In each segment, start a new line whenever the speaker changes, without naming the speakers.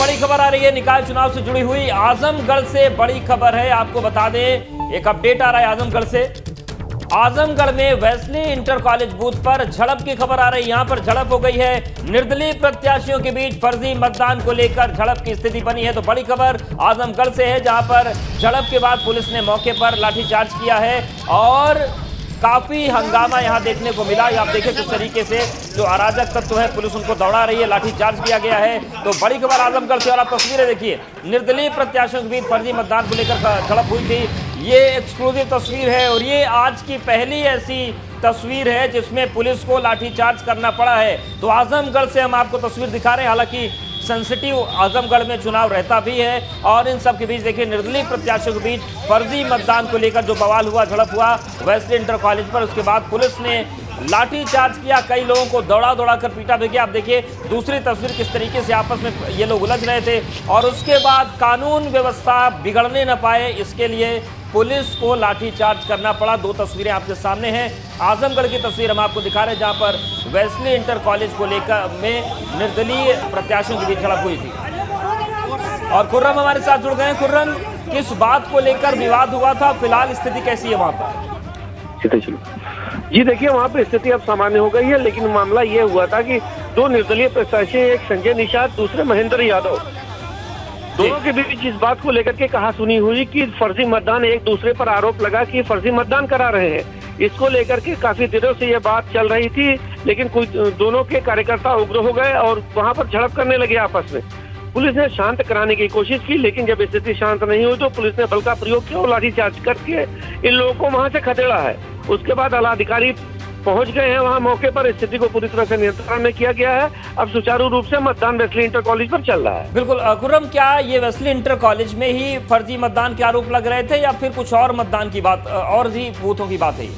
बड़ी खबर आ रही है निकाय चुनाव से जुड़ी हुई। आजमगढ़ से बड़ी खबर है, आपको बता दें एक अपडेट आ रहा है आजमगढ़ से। आजमगढ़ में वेस्ली इंटर कॉलेज बूथ पर झड़प की खबर आ रही है। यहां पर झड़प हो गई है, निर्दलीय प्रत्याशियों के बीच फर्जी मतदान को लेकर झड़प की स्थिति बनी है। तो बड़ी खबर आजमगढ़ से है, जहां पर झड़प के बाद पुलिस ने मौके पर लाठीचार्ज किया है और काफी हंगामा यहां देखने को मिला। आप देखें किस तरीके से जो अराजक तत्व है पुलिस उनको दौड़ा रही है, लाठीचार्ज किया गया है। तो बड़ी खबर आजमगढ़ से और आप तस्वीरें देखिए, निर्दलीय प्रत्याशियों के बीच फर्जी मतदान को लेकर झड़प हुई थी। ये एक्सक्लूसिव तस्वीर है और ये आज की पहली ऐसी तस्वीर है जिसमें पुलिस को लाठीचार्ज करना पड़ा है। तो आजमगढ़ से हम आपको तस्वीर दिखा रहे हैं। हालांकि सेंसिटिव आजमगढ़ में चुनाव रहता भी है और इन सब के बीच देखिए निर्दलीय प्रत्याशियों के बीच फर्जी मतदान को लेकर जो बवाल हुआ, झड़प हुआ वेस्ली इंटर कॉलेज पर। उसके बाद पुलिस ने लाठीचार्ज किया, कई लोगों को दौड़ा कर पीटा भी गया। आप देखिए दूसरी तस्वीर किस तरीके से आपस में ये लोग उलझ रहे थे और उसके बाद कानून व्यवस्था बिगड़ने न पाए इसके लिए पुलिस को लाठीचार्ज करना पड़ा। दो तस्वीरें आपके सामने हैं। आजमगढ़ की तस्वीर हम आपको दिखा रहे हैं जहां पर वेस्ली इंटर कॉलेज को लेकर में निर्दलीय प्रत्याशियों के बीच झड़प हुई थी। और खुर्रम हमारे साथ जुड़ गए हैं। खुर्रम, किस बात को लेकर विवाद हुआ था, फिलहाल स्थिति कैसी है वहां पर?
जी देखिए, वहाँ पे स्थिति अब सामान्य हो गई है, लेकिन मामला ये हुआ था कि दो निर्दलीय प्रत्याशी, एक संजय निषाद, दूसरे महेंद्र यादव, दोनों के बीच इस बात को लेकर के कहा सुनी हुई कि फर्जी मतदान, एक दूसरे पर आरोप लगा कि फर्जी मतदान करा रहे हैं। इसको लेकर के काफी दिनों से ये बात चल रही थी, लेकिन कुछ दोनों के कार्यकर्ता उग्र हो गए और वहां पर झड़प करने लगे आपस में। पुलिस ने शांत कराने की कोशिश की, लेकिन जब स्थिति शांत नहीं हुई तो पुलिस ने बल का प्रयोग किया और लाठीचार्ज करके इन लोगों को वहां से खदेड़ा है। उसके बाद आला अधिकारी पहुंच गए हैं वहां मौके पर, स्थिति को पूरी तरह से नियंत्रण में किया गया है। अब सुचारू रूप से मतदान वेस्ली इंटर कॉलेज पर चल रहा है।
बिल्कुल खुर्रम, क्या ये वेस्ली इंटर कॉलेज में ही फर्जी मतदान के आरोप लग रहे थे या फिर कुछ और मतदान की बात और भी बूथों की बात है?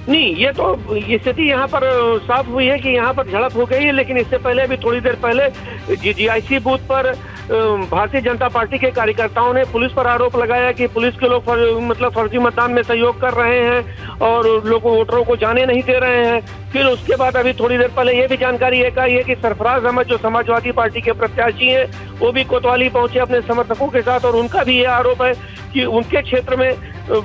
नहीं, ये तो स्थिति यहाँ पर साफ हुई है कि यहाँ पर झड़प हो गई है, लेकिन इससे पहले अभी थोड़ी देर पहले GGIC बूथ पर भारतीय जनता पार्टी के कार्यकर्ताओं ने पुलिस पर आरोप लगाया कि पुलिस के लोग फर्जी मतदान में सहयोग कर रहे हैं और लोगों वोटरों को जाने नहीं दे रहे हैं। फिर उसके बाद अभी थोड़ी देर पहले ये भी जानकारी एक आई है कि सरफराज अहमद जो समाजवादी पार्टी के प्रत्याशी हैं वो भी कोतवाली पहुंचे अपने समर्थकों के साथ और उनका भी ये आरोप है कि उनके क्षेत्र में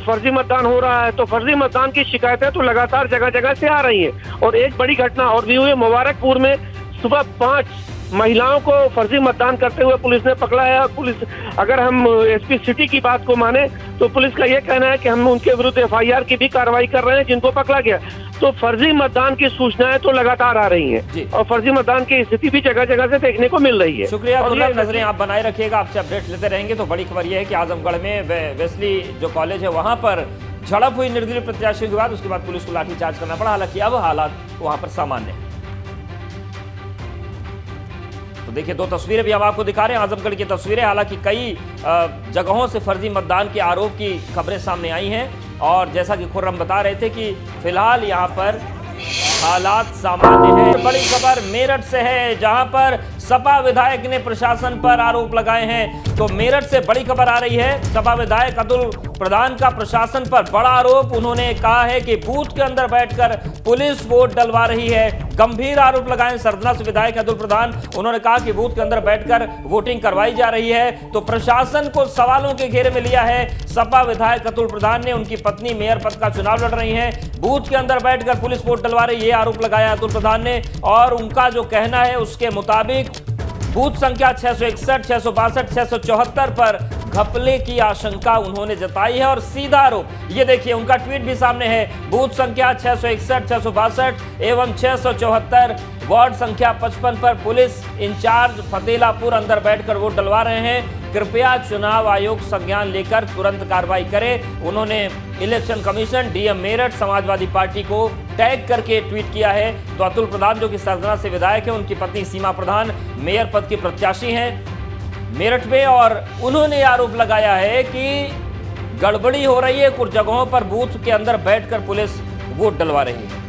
फर्जी मतदान हो रहा है। तो फर्जी मतदान की शिकायतें तो लगातार जगह जगह से आ रही हैं और एक बड़ी घटना और भी हुई, मुबारकपुर में सुबह 5 महिलाओं को फर्जी मतदान करते हुए पुलिस ने पकड़ा है। पुलिस, अगर हम SP सिटी की बात को माने तो पुलिस का यह कहना है कि हम उनके विरुद्ध FIR की भी कार्रवाई कर रहे हैं जिनको पकड़ा गया। तो फर्जी मतदान की सूचनाएं तो लगातार आ रही हैं और फर्जी मतदान की स्थिति भी जगह जगह से देखने को मिल रही है।
शुक्रिया खुर्रम, नजरें आप बनाए रखिएगा, आपसे अपडेट लेते रहेंगे। तो बड़ी खबर यह है कि आजमगढ़ में वेस्ली जो कॉलेज है वहां पर झड़प हुई निर्दलीय प्रत्याशियों के बाद, उसके बाद पुलिस को लाठीचार्ज करना पड़ा। हालांकि अब हालात वहां पर सामान्य है। तो देखिए दो तस्वीरें भी हम आपको दिखा रहे हैं, आजमगढ़ की तस्वीरें। हालांकि कई जगहों से फर्जी मतदान के आरोप की खबरें सामने आई हैं और जैसा कि खुर्रम बता रहे थे कि फिलहाल यहां पर हालात सामान्य है। बड़ी खबर मेरठ से है जहां पर सपा विधायक ने प्रशासन पर आरोप लगाए हैं। तो मेरठ से बड़ी खबर आ रही है, सपा विधायक अतुल प्रधान का प्रशासन पर बड़ा आरोप। उन्होंने कहा है कि बूथ के अंदर बैठकर पुलिस वोट डलवा रही है। गंभीर आरोप लगाए सरदना से विधायक अतुल प्रधान। उन्होंने कहा कि बूथ के अंदर बैठकर वोटिंग करवाई जा रही है। तो प्रशासन को सवालों के घेरे में लिया है सपा विधायक अतुल प्रधान ने। उनकी पत्नी मेयर पद का चुनाव लड़ रही है, बूथ के अंदर बैठकर पुलिस वोट डलवा रही है, ये आरोप लगाया अतुल प्रधान ने। और उनका जो कहना है उसके मुताबिक बूथ संख्या 661, 662, 674 पर घपले की आशंका उन्होंने जताई है। और सीधा आरोप ये देखिए, उनका ट्वीट भी सामने है, बूथ संख्या 661, 662 एवं 674 वार्ड संख्या 55 पर पुलिस इंचार्ज फतेलापुर अंदर बैठकर वोट डलवा रहे हैं। कृपया चुनाव आयोग संज्ञान लेकर तुरंत कार्रवाई करे। उन्होंने election commission, DM Meerut, Samajwadi party को टैग करके ट्वीट किया है। तो अतुल प्रधान जो कि सरदना से विधायक है, उनकी पत्नी सीमा प्रधान मेयर पद की प्रत्याशी हैं मेरठ में और उन्होंने आरोप लगाया है कि गड़बड़ी हो रही है, कुछ जगहों पर बूथ के अंदर बैठकर पुलिस वोट डलवा रही है।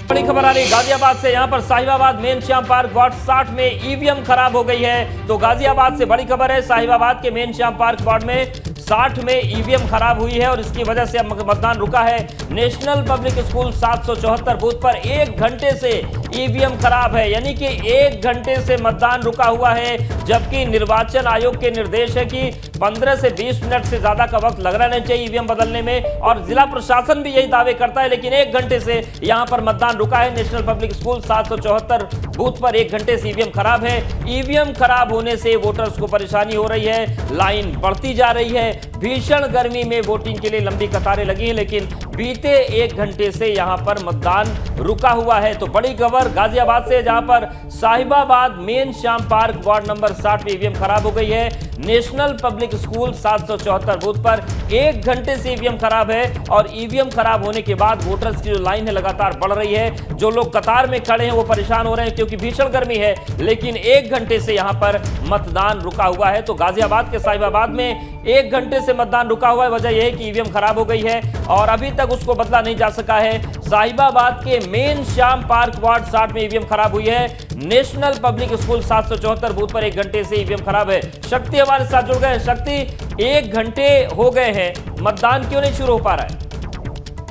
बड़ी खबर आ रही गाजियाबाद से, यहां पर Sahibabad main Shyam park ward 60 में EVM खराब हो गई है। तो गाजियाबाद से बड़ी खबर है, साहिबाबाद के मेन श्याम पार्क वार्ड में 60 में ईवीएम खराब हुई है और इसकी वजह से अब मतदान रुका है। नेशनल पब्लिक स्कूल 774 बूथ पर 1 घंटे से ईवीएम खराब है, यानी कि 1 घंटे से मतदान रुका हुआ है, जबकि निर्वाचन आयोग के निर्देश है कि 15 से 20 मिनट से ज्यादा का वक्त लगना नहीं चाहिए ईवीएम बदलने में, और जिला प्रशासन भी यही दावे करता है। लेकिन 1 घंटे से यहां पर मतदान रुका है। नेशनल पब्लिक स्कूल 774 बूथ पर 1 घंटे से ईवीएम खराब है। ईवीएम खराब होने से वोटर्स को परेशानी हो रही है, लाइन बढ़ती जा रही है। भीषण गर्मी में वोटिंग के लिए लंबी कतारें लगी हैं, लेकिन बीते 1 घंटे से यहां पर मतदान रुका हुआ है। तो बड़ी खबर गाजियाबाद से, जहां पर Sahibabad main Shyam park ward number 60 में ईवीएम खराब हो गई है। नेशनल पब्लिक स्कूल 774 बूथ पर 1 घंटे से ईवीएम खराब है, और ईवीएम खराब होने के बाद वोटर्स की जो लाइन है लगातार बढ़ रही है। जो लोग कतार में खड़े हैं वो परेशान हो रहे हैं क्योंकि भीषण गर्मी है, लेकिन 1 घंटे से यहां पर मतदान रुका हुआ है। तो गाजियाबाद के साहिबाबाद में 1 घंटे से मतदान रुका हुआ है। वजह यह है कि ईवीएम खराब हो गई है और अभी तक उसको बदला नहीं जा सका है। साहिबाबाद के मेन श्याम पार्क वार्ड 60 में ईवीएम खराब हुई है। नेशनल पब्लिक स्कूल 774 बूथ पर 1 घंटे से ईवीएम खराब है। शक्ति हमारे साथ जुड़ गए। शक्ति, 1 घंटे हो गए हैं, मतदान क्यों नहीं शुरू हो पा रहा है?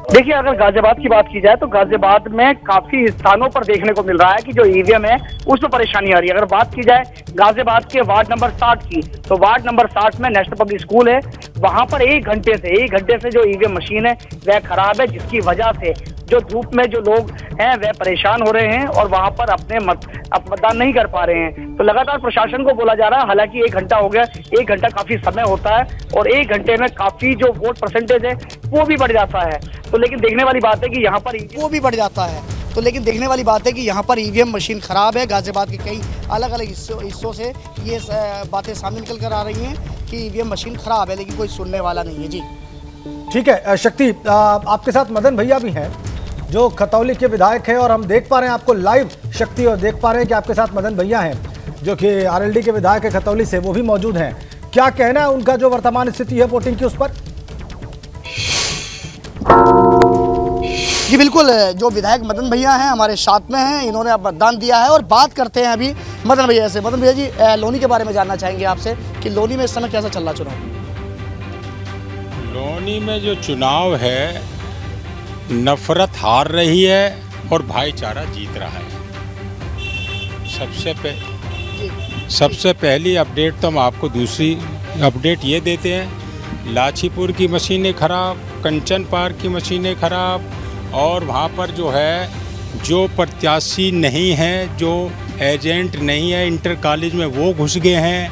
देखिए, अगर गाजियाबाद की बात की जाए तो गाजियाबाद में काफी स्थानों पर देखने को मिल रहा है कि जो ईवीएम है उसमें परेशानी आ रही है। अगर बात की जाए गाजियाबाद के वार्ड नंबर 60 की, तो वार्ड नंबर 60 में नेशनल पब्लिक स्कूल है। वहां पर 1 घंटे से जो ईवीएम मशीन है वह खराब है, जिसकी वजह से जो धूप में जो लोग हैं वह परेशान हो रहे हैं और वहां पर अपने मतदान नहीं कर पा रहे हैं। तो लगातार प्रशासन को बोला जा रहा है, हालांकि 1 घंटा हो गया, 1 घंटा काफी समय होता है और 1 घंटे में काफी जो वोट परसेंटेज है वो भी बढ़ जाता है। तो लेकिन देखने वाली बात है कि यहाँ पर देखने वाली बात है कि यहाँ पर ईवीएम मशीन खराब है। गाजियाबाद के कई अलग अलग हिस्सों से ये बातें सामने निकल कर आ रही हैं कि ईवीएम मशीन खराब है, लेकिन कोई सुनने वाला नहीं है। जी
ठीक है शक्ति, आपके साथ मदन भैया भी हैं जो खतौली के विधायक हैं, और हम देख पा रहे हैं आपको लाइव शक्ति, और देख पा रहे हैं कि आपके साथ मदन भैया हैं जो कि आरएलडी के विधायक है खतौली से, वो भी मौजूद हैं। क्या कहना है उनका जो वर्तमान स्थिति है वोटिंग की उस पर?
जी बिल्कुल, जो विधायक मदन भैया हैं हमारे साथ में हैं, इन्होंने अब मतदान दिया है और बात करते हैं अभी मदन भैया से। मदन भैया जी, लोनी के बारे में जानना चाहेंगे आपसे कि लोनी में इस समय कैसा चल रहा चुनाव?
लोनी में जो चुनाव है, नफरत हार रही है और भाईचारा जीत रहा है। सबसे पहली अपडेट तो हम आपको दूसरी अपडेट ये देते हैं, लाछीपुर की मशीनें खराब, कंचन पार्क की मशीनें खराब, और वहाँ पर जो है जो प्रत्याशी नहीं हैं, जो एजेंट नहीं है इंटर कॉलेज में, वो घुस गए हैं।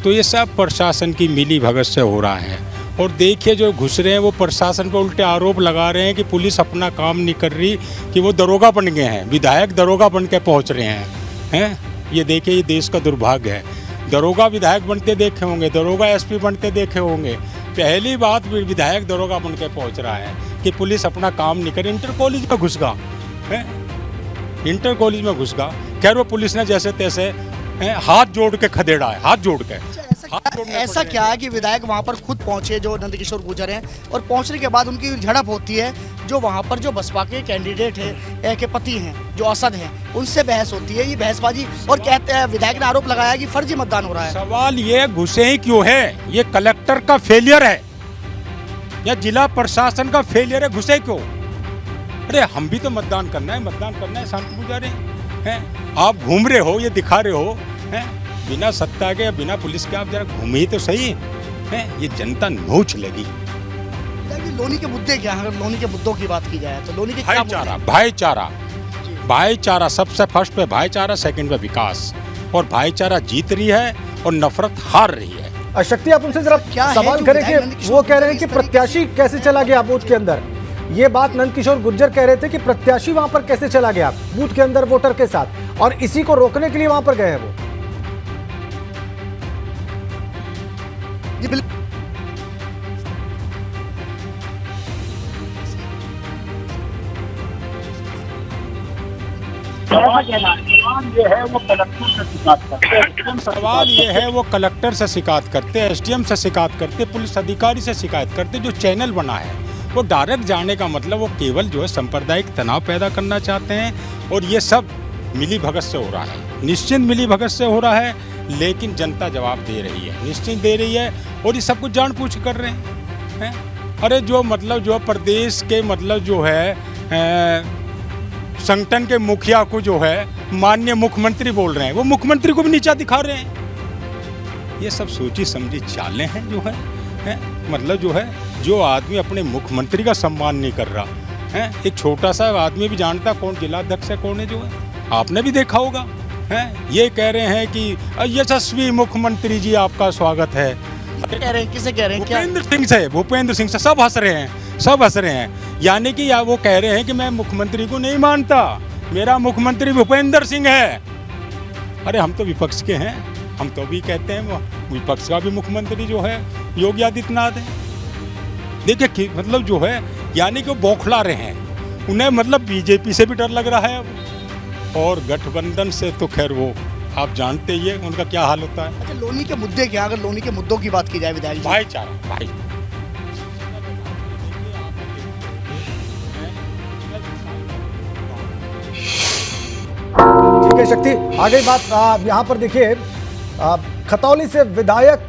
तो ये सब प्रशासन की मिली भगत से हो रहा है। और देखिए, जो घुस रहे हैं वो प्रशासन पर उल्टे आरोप लगा रहे हैं कि पुलिस अपना काम नहीं कर रही, कि वो दरोगा बन गए हैं, विधायक दरोगा बन के पहुँच रहे हैं। ये देखिए, ये देश का दुर्भाग्य है। दरोगा विधायक बनते देखे होंगे, दरोगा एसपी बनते देखे होंगे, पहली बात विधायक दरोगा बन के पहुँच रहा है कि पुलिस अपना काम नहीं करे। इंटर कॉलेज में घुस गया, खैर वो पुलिस ने जैसे तैसे हाथ जोड़ के खदेड़ा है, हाथ जोड़ के।
ऐसा क्या है कि विधायक वहां पर खुद पहुंचे, जो नंदकिशोर गुर्जर हैं, और पहुंचने के बाद उनकी झड़प होती है, जो वहां पर जो बसपा के कैंडिडेट हैं के पति हैं, जो असद हैं, उनसे बहस होती है। ये बहसबाजी, और कहते हैं विधायक ने आरोप लगाया कि फर्जी मतदान हो रहा है।
सवाल ये घुसे ही क्यों है? ये कलेक्टर का फेलियर है या जिला प्रशासन का फेलियर है? घुसे क्यों? अरे हम भी तो मतदान करना है, शांति पुजारी हैं। आप घूम रहे हो, ये दिखा रहे हो हैं, बिना सत्ता के, बिना पुलिस के, आप जरा घूमे ही तो सही है। ये जनता नोच लगी।
लोनी के मुद्दे क्या हैं? अगर लोनी के मुद्दों की बात की जाए तो लोनी के
भाईचारा सबसे फर्स्ट पे भाईचारा, सेकंड पे विकास, और भाईचारा जीत रही है और नफरत हार रही है।
शक्ति, आप उनसे जरा सवाल करें कि वो कह रहे हैं कि प्रत्याशी कैसे चला गया बूथ के अंदर। ये बात नंदकिशोर गुर्जर कह रहे थे कि प्रत्याशी वहां पर कैसे चला गया बूथ के अंदर वोटर के साथ, और इसी को रोकने के लिए वहां पर गए हैं वो।
सवाल ये है वो कलेक्टर से शिकायत करते, एसडीएम से शिकायत करते, पुलिस अधिकारी से शिकायत करते। जो चैनल बना है वो डायरेक्ट जाने का मतलब वो केवल जो है सांप्रदायिक तनाव पैदा करना चाहते हैं, और ये सब मिली भगत से हो रहा है, निश्चित मिली भगत से हो रहा है। लेकिन जनता जवाब दे रही है, निश्चित दे रही है, और ये सब कुछ जानबूझ कर रहे हैं। अरे जो मतलब जो प्रदेश के मतलब जो है संगठन के मुखिया को जो है माननीय मुख्यमंत्री बोल रहे हैं, वो मुख्यमंत्री को भी नीचा दिखा रहे हैं। ये सब सोची समझी चालें हैं जो है मतलब जो है, जो आदमी अपने मुख्यमंत्री का सम्मान नहीं कर रहा है, एक छोटा सा आदमी भी जानता कौन जिलाध्यक्ष है कौन है, जो है आपने भी देखा होगा है। ये कह रहे हैं कि यशस्वी मुख्यमंत्री जी आपका स्वागत है।
कह रहे हैं, किसे कह रहे हैं?
भूपेंद्र सिंह से सब हंस रहे हैं, यानी कि या वो कह रहे हैं कि मैं मुख्यमंत्री को नहीं मानता, मेरा मुख्यमंत्री भूपेंद्र सिंह है। अरे हम तो विपक्ष के हैं, हम तो भी कहते हैं विपक्ष का भी मुख्यमंत्री जो है योगी आदित्यनाथ है। देखिए मतलब जो है, यानी कि वो बौखला रहे हैं, उन्हें मतलब बीजेपी से भी डर लग रहा है अब, और गठबंधन से तो खैर वो आप जानते ही है उनका क्या हाल होता है।
अच्छा, लोनी के मुद्दे क्या, अगर लोनी के मुद्दों की बात की जाए विधायक जी?
भाईचारा
ठीक है शक्ति, आगे बात यहाँ पर देखिए, खतौली से विधायक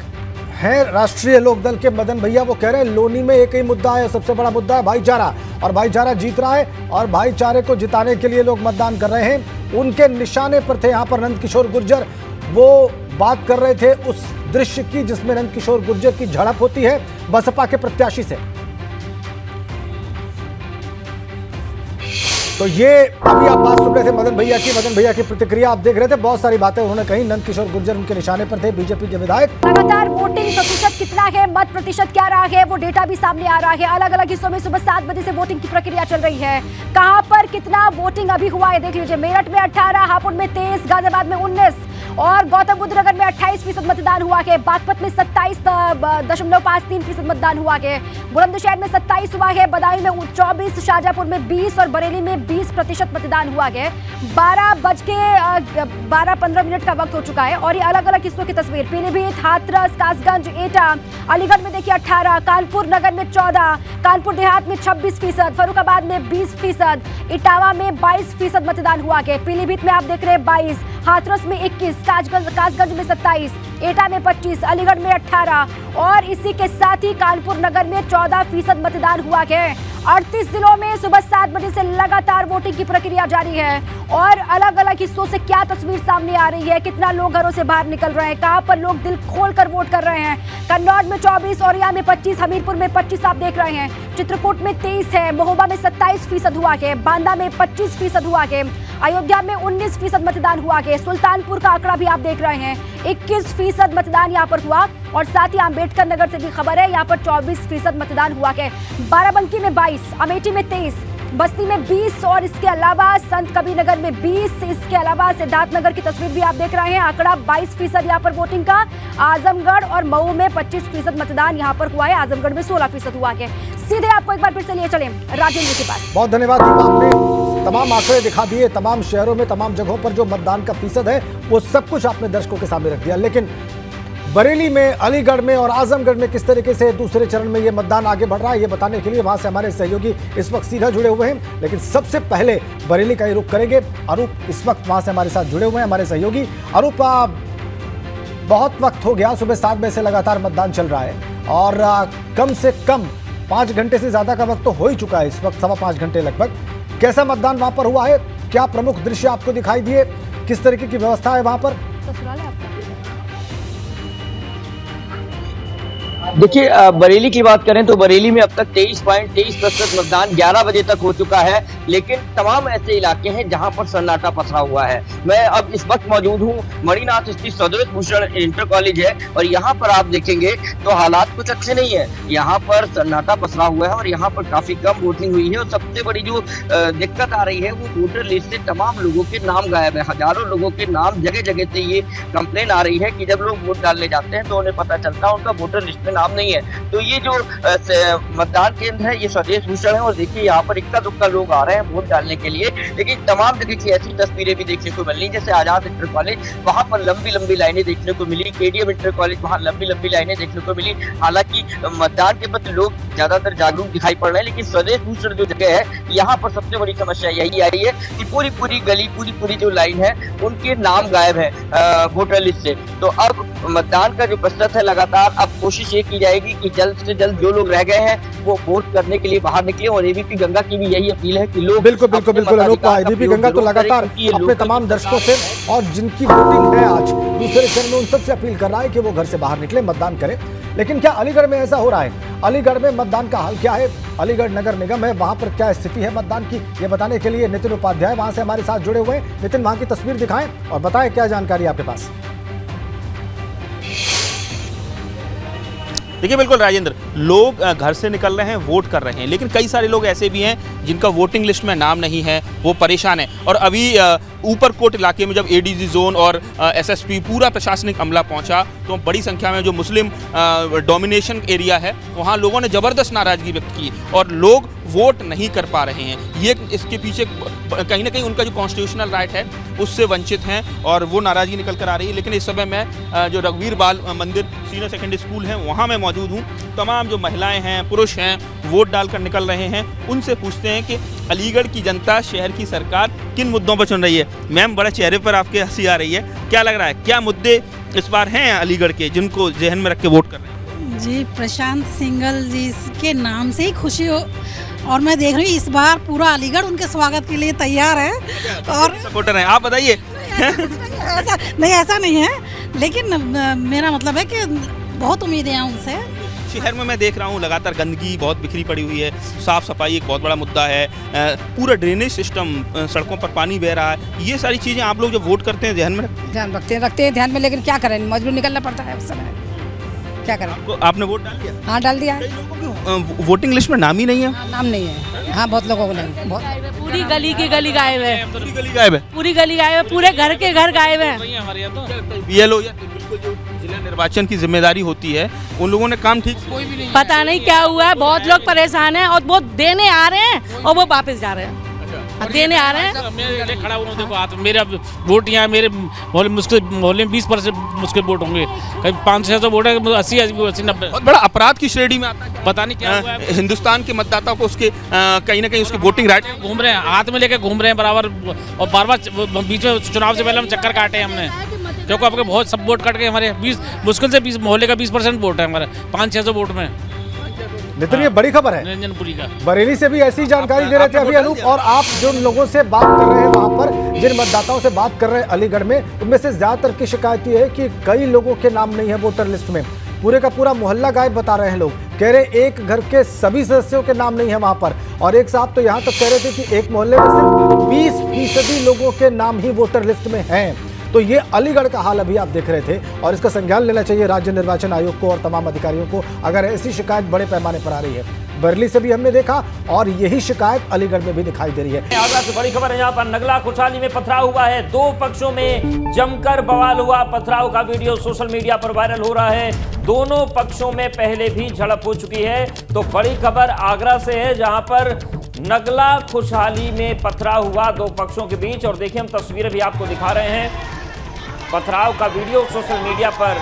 हैं राष्ट्रीय लोकदल के मदन भैया, वो कह रहे हैं लोनी में एक ही मुद्दा है, सबसे बड़ा मुद्दा है भाईचारा, और भाईचारा जीत रहा है और भाईचारे को जिताने के लिए लोग मतदान कर रहे हैं। उनके निशाने पर थे यहाँ पर नंदकिशोर गुर्जर, वो बात कर रहे थे उस दृश्य की जिसमें नंदकिशोर गुर्जर की झड़प होती है बसपा के प्रत्याशी से। तो ये अभी आप बात सुन रहे थे मदन भैया की प्रतिक्रिया आप देख रहे थे, बहुत सारी बातें उन्होंने कही। नंदकिशोर गुर्जर उनके निशाने पर थे, बीजेपी के विधायक।
लगातार वोटिंग प्रतिशत कितना है, मत प्रतिशत क्या रहा है, वो डेटा भी सामने आ रहा है। अलग अलग हिस्सों में सुबह 7 बजे से वोटिंग की प्रक्रिया चल रही है। कहां पर कितना वोटिंग अभी हुआ है देख लीजिए। मेरठ में 18, हापुड़ में 23, गाजियाबाद में 19 और गौतम बुद्ध नगर में 28% मतदान हुआ है। बागपत में 27.53% मतदान हुआ है। बुलंदशहर में 27 हुआ है, बदायूं में 24, शाहजहांपुर में 20 और बरेली में 20% मतदान हुआ है। 12:15 का वक्त हो चुका है और ये अलग अलग हिस्सों की तस्वीर। पीलीभीत, हाथरस, कासगंज, एटा, अलीगढ़ में देखिए 18, कानपुर नगर में 14, कानपुर देहात में 26%, फर्रुखाबाद में 20%, इटावा में 22% मतदान हुआ है। पीलीभीत में आप देख रहे हैं 22, हाथरस में 21, कासगंज में 27, एटा में 25, अलीगढ़ में 18 और इसी के साथ ही कानपुर नगर में 14% मतदान हुआ है। 38 जिलों में सुबह 7 बजे से लगातार वोटिंग की प्रक्रिया जारी है और अलग अलग हिस्सों से क्या तस्वीर सामने आ रही है, कितना लोग घरों से बाहर निकल रहे हैं, कहां पर लोग दिल खोलकर वोट कर रहे हैं। कन्नौज में 24, औरैया में 25, हमीरपुर में 25 आप देख रहे हैं, चित्रकूट में 23 है, महोबा में 27% हुआ है, बांदा में 25% हुआ है, अयोध्या में 19% मतदान हुआ है। सुल्तानपुर का आंकड़ा भी आप देख रहे हैं, 21% मतदान यहाँ पर हुआ और साथ ही अम्बेडकर नगर से भी खबर है, यहाँ पर 24% मतदान हुआ है। बाराबंकी में 22, अमेठी में 23, बस्ती में 20 और इसके अलावा संत कबीर नगर में 20, इसके अलावा सिद्धार्थनगर की तस्वीर भी आप देख रहे हैं, आंकड़ा 22% यहाँ पर वोटिंग का। आजमगढ़ और मऊ में 25% मतदान यहाँ पर हुआ है, आजमगढ़ में 16% हुआ है। सीधे आपको एक बार फिर से लिए चले राजेंद्र के पास।
बहुत धन्यवाद दीपा, आपने तमाम आंकड़े दिखा दिए, तमाम शहरों में तमाम जगहों पर जो मतदान का फीसद है वो सब कुछ आपने दर्शकों के सामने रख दिया। लेकिन बरेली में, अलीगढ़ में और आजमगढ़ में किस तरीके से दूसरे चरण में ये मतदान आगे बढ़ रहा है, ये बताने के लिए वहां से हमारे सहयोगी इस वक्त सीधा जुड़े हुए हैं। लेकिन सबसे पहले बरेली का ही रुख करेंगे। अरूप इस वक्त वहां से हमारे साथ जुड़े हुए हैं, हमारे सहयोगी। अरूप, बहुत वक्त हो गया, सुबह 7 बजे से लगातार मतदान चल रहा है और कम से कम 5 घंटे से ज्यादा का वक्त तो हो ही चुका है, इस वक्त 5.25 घंटे लगभग। कैसा मतदान वहां पर हुआ है, क्या प्रमुख दृश्य आपको दिखाई दिए, किस तरीके की व्यवस्था है वहां पर?
देखिए, बरेली की बात करें तो बरेली में अब तक 23.23% मतदान 11 बजे तक हो चुका है, लेकिन तमाम ऐसे इलाके हैं जहां पर सन्नाटा पसरा हुआ है। मैं अब इस वक्त मौजूद हूं मणिनाथ स्थित सदर भूषण इंटर कॉलेज है और यहां पर आप देखेंगे तो हालात कुछ अच्छे नहीं है। यहां पर सन्नाटा पसरा हुआ है और यहां पर काफी कम वोटिंग हुई है और सबसे बड़ी जो दिक्कत आ रही है वो वोटर लिस्ट से तमाम लोगों के नाम गायब है। हजारों लोगों के नाम, जगह जगह से ये कंप्लेन आ रही है कि जब लोग वोट डालने जाते हैं तो उन्हें पता चलता है उनका वोटर लिस्ट में नाम नहीं है। तो ये जो मतदान केंद्र है ये स्वदेश भूषण है और देखिए यहाँ पर इक्का दुक्का लोग आ रहे हैं वोट डालने के लिए, लेकिन तमाम जगह की ऐसी तस्वीरें भी देखने को मिल रही, जैसे आजाद इंटर कॉलेज, वहां पर लंबी लंबी लाइनें देखने को मिली, केडीएम इंटर कॉलेज, वहां लंबी लंबी लाइनें देखने को मिली। हालांकि मतदान के प्रति लोग ज्यादातर जागरूक दिखाई पड़ रहे हैं, लेकिन स्वदेश भूषण जो जगह है यहाँ पर सबसे बड़ी समस्या यही आई है कि पूरी गली, पूरी जो लाइन है उनके नाम गायब है वोटर लिस्ट से। तो अब मतदान का जो प्रतिशत है लगातार अब कोशिश ये की जाएगी कि जल्द से जल्द जो लोग रह गए हैं वो वोट करने के लिए बाहर निकले। और एबीपी गंगा की भी यही अपील है कि लोग
बिल्कुल अनूप, एबीपी गंगा तो लगातार अपने तमाम दर्शकों से और जिनकी वोटिंग है आज दूसरे चरण में, उन सबसे अपील कर रहा है कि वो घर से बाहर निकले, मतदान करें। लेकिन क्या अलीगढ़ में ऐसा हो रहा है? अलीगढ़ में मतदान का हाल क्या है? अलीगढ़ नगर निगम है, वहां पर क्या स्थिति है मतदान की, ये बताने के लिए नितिन उपाध्याय वहां से हमारे साथ जुड़े हुए हैं। नितिन, वहां की तस्वीर दिखाएं और बताएं क्या जानकारी आपके पास।
देखिए बिल्कुल राजेंद्र, लोग घर से निकल रहे हैं, वोट कर रहे हैं, लेकिन कई सारे लोग ऐसे भी हैं जिनका वोटिंग लिस्ट में नाम नहीं है, वो परेशान है। और अभी ऊपरकोट इलाके में जब एडीजी जोन और एसएसपी पूरा प्रशासनिक अमला पहुंचा तो बड़ी संख्या में जो मुस्लिम डोमिनेशन एरिया है वहां लोगों ने ज़बरदस्त नाराज़गी व्यक्त की और लोग वोट नहीं कर पा रहे हैं। ये इसके पीछे कहीं ना कहीं उनका जो कॉन्स्टिट्यूशनल राइट है उससे वंचित हैं और वो नाराज़गी निकल कर आ रही है। लेकिन इस समय मैं जो रघुवीर बाल मंदिर सीनियर सेकेंडरी स्कूल है वहाँ मैं मौजूद हूँ। तमाम जो महिलाएं हैं, पुरुष हैं, वोट डालकर निकल रहे हैं। उनसे पूछते हैं कि अलीगढ़ की जनता, शहर की सरकार किन मुद्दों पर चुन रही है। मैम, बड़ा चेहरे पर आपके हंसी आ रही है, क्या लग रहा है, क्या मुद्दे इस बार हैं अलीगढ़ के जिनको जहन में रख के वोट कर रहे हैं?
जी, प्रशांत सिंघल जी के नाम से ही खुशी हो और मैं देख रही हूँ इस बार पूरा अलीगढ़ उनके स्वागत के लिए तैयार है। और
सपोर्टर हैं, आप बताइए।
ऐसा नहीं है, लेकिन मेरा मतलब है कि बहुत उम्मीदें हैं उनसे।
शहर में मैं देख रहा हूँ लगातार गंदगी बहुत बिखरी पड़ी हुई है, साफ सफाई एक बहुत बड़ा मुद्दा है, पूरा ड्रेनेज सिस्टम, सड़कों पर पानी बह रहा है। ये सारी चीज़ें आप लोग जब वोट करते हैं ध्यान में
रखते हैं ध्यान में, लेकिन क्या करें, मजबूर निकलना पड़ता है उस समय, क्या करें।
आपने वोट डाल दिया?
हाँ, डाल दिया।
कई लोगों की वोटिंग लिस्ट में नाम ही नहीं है।
नाम नहीं है, हाँ, बहुत लोगों को नहीं।
पूरी गली की गली गायब है,
पूरी गली गायब है,
पूरी गली गायब है, पूरे घर के घर गायब है।
बीएलओ या बिल्कुल जो जिला निर्वाचन की जिम्मेदारी होती है उन लोगों ने काम ठीक कोई भी नहीं,
पता नहीं क्या हुआ है, बहुत लोग परेशान हैं और वो देने आ रहे हैं और वो वापस जा रहे हैं। देने आ रहे हैं।
मैं खड़ा हुआ देखो हाथ, मेरा वोट यहाँ मेरे मोहल्ले में 20% मुश्किल वोट होंगे, कहीं 500-600 वोट है, 80-90।
बहुत बड़ा अपराध की श्रेणी में आता है।
पता नहीं क्या हुआ है।
हिंदुस्तान के मतदाता को उसके कहीं ना कहीं उसके वोटिंग राइट
घूम रहे हैं, हाथ में लेके घूम रहे हैं बराबर, और बार बीच में चुनाव से पहले हम चक्कर काटे हमने, क्योंकि आपके बहुत सब वोट कट गए हमारे। 20 मुश्किल से 20 मोहल्ले का 20% वोट है हमारे, 500-600 वोट में।
नितिन, ये बड़ी खबर है,
रंजनपुरी का।
बरेली से भी ऐसी जानकारी दे रहे थे अभी अनूप। और आप जो लोगों से बात कर रहे हैं वहां पर, जिन मतदाताओं से बात कर रहे हैं अलीगढ़ में, उनमें से ज्यादातर की शिकायत ये है कि कई लोगों के नाम नहीं है वोटर लिस्ट में। पूरे का पूरा मोहल्ला गायब बता रहे हैं लोग, कह रहे एक घर के सभी सदस्यों के नाम नहीं है वहां पर। और एक साहब तो यहाँ तक कह रहे थे कि एक मोहल्ले में सिर्फ 20% लोगों के नाम ही वोटर लिस्ट में हैं। तो ये अलीगढ़ का हाल अभी आप देख रहे थे और इसका संज्ञान लेना चाहिए राज्य निर्वाचन आयोग को और तमाम अधिकारियों को, अगर ऐसी शिकायत बड़े पैमाने पर आ रही है। बरेली से भी हमने देखा और यही शिकायत अलीगढ़ में भी दिखाई दे रही है।
आगरा से बड़ी खबर है, यहाँ पर नगला खुशहाली में पथराव हुआ है, दो पक्षों में जमकर बवाल हुआ। पथराव का वीडियो सोशल मीडिया पर वायरल हो रहा है। दोनों पक्षों में पहले भी झड़प हो चुकी है। तो बड़ी खबर आगरा से है, जहां पर नगला खुशहाली में पथराव हुआ दो पक्षों के बीच। और देखिए, हम तस्वीरें भी आपको दिखा रहे हैं। पथराव का वीडियो सोशल मीडिया पर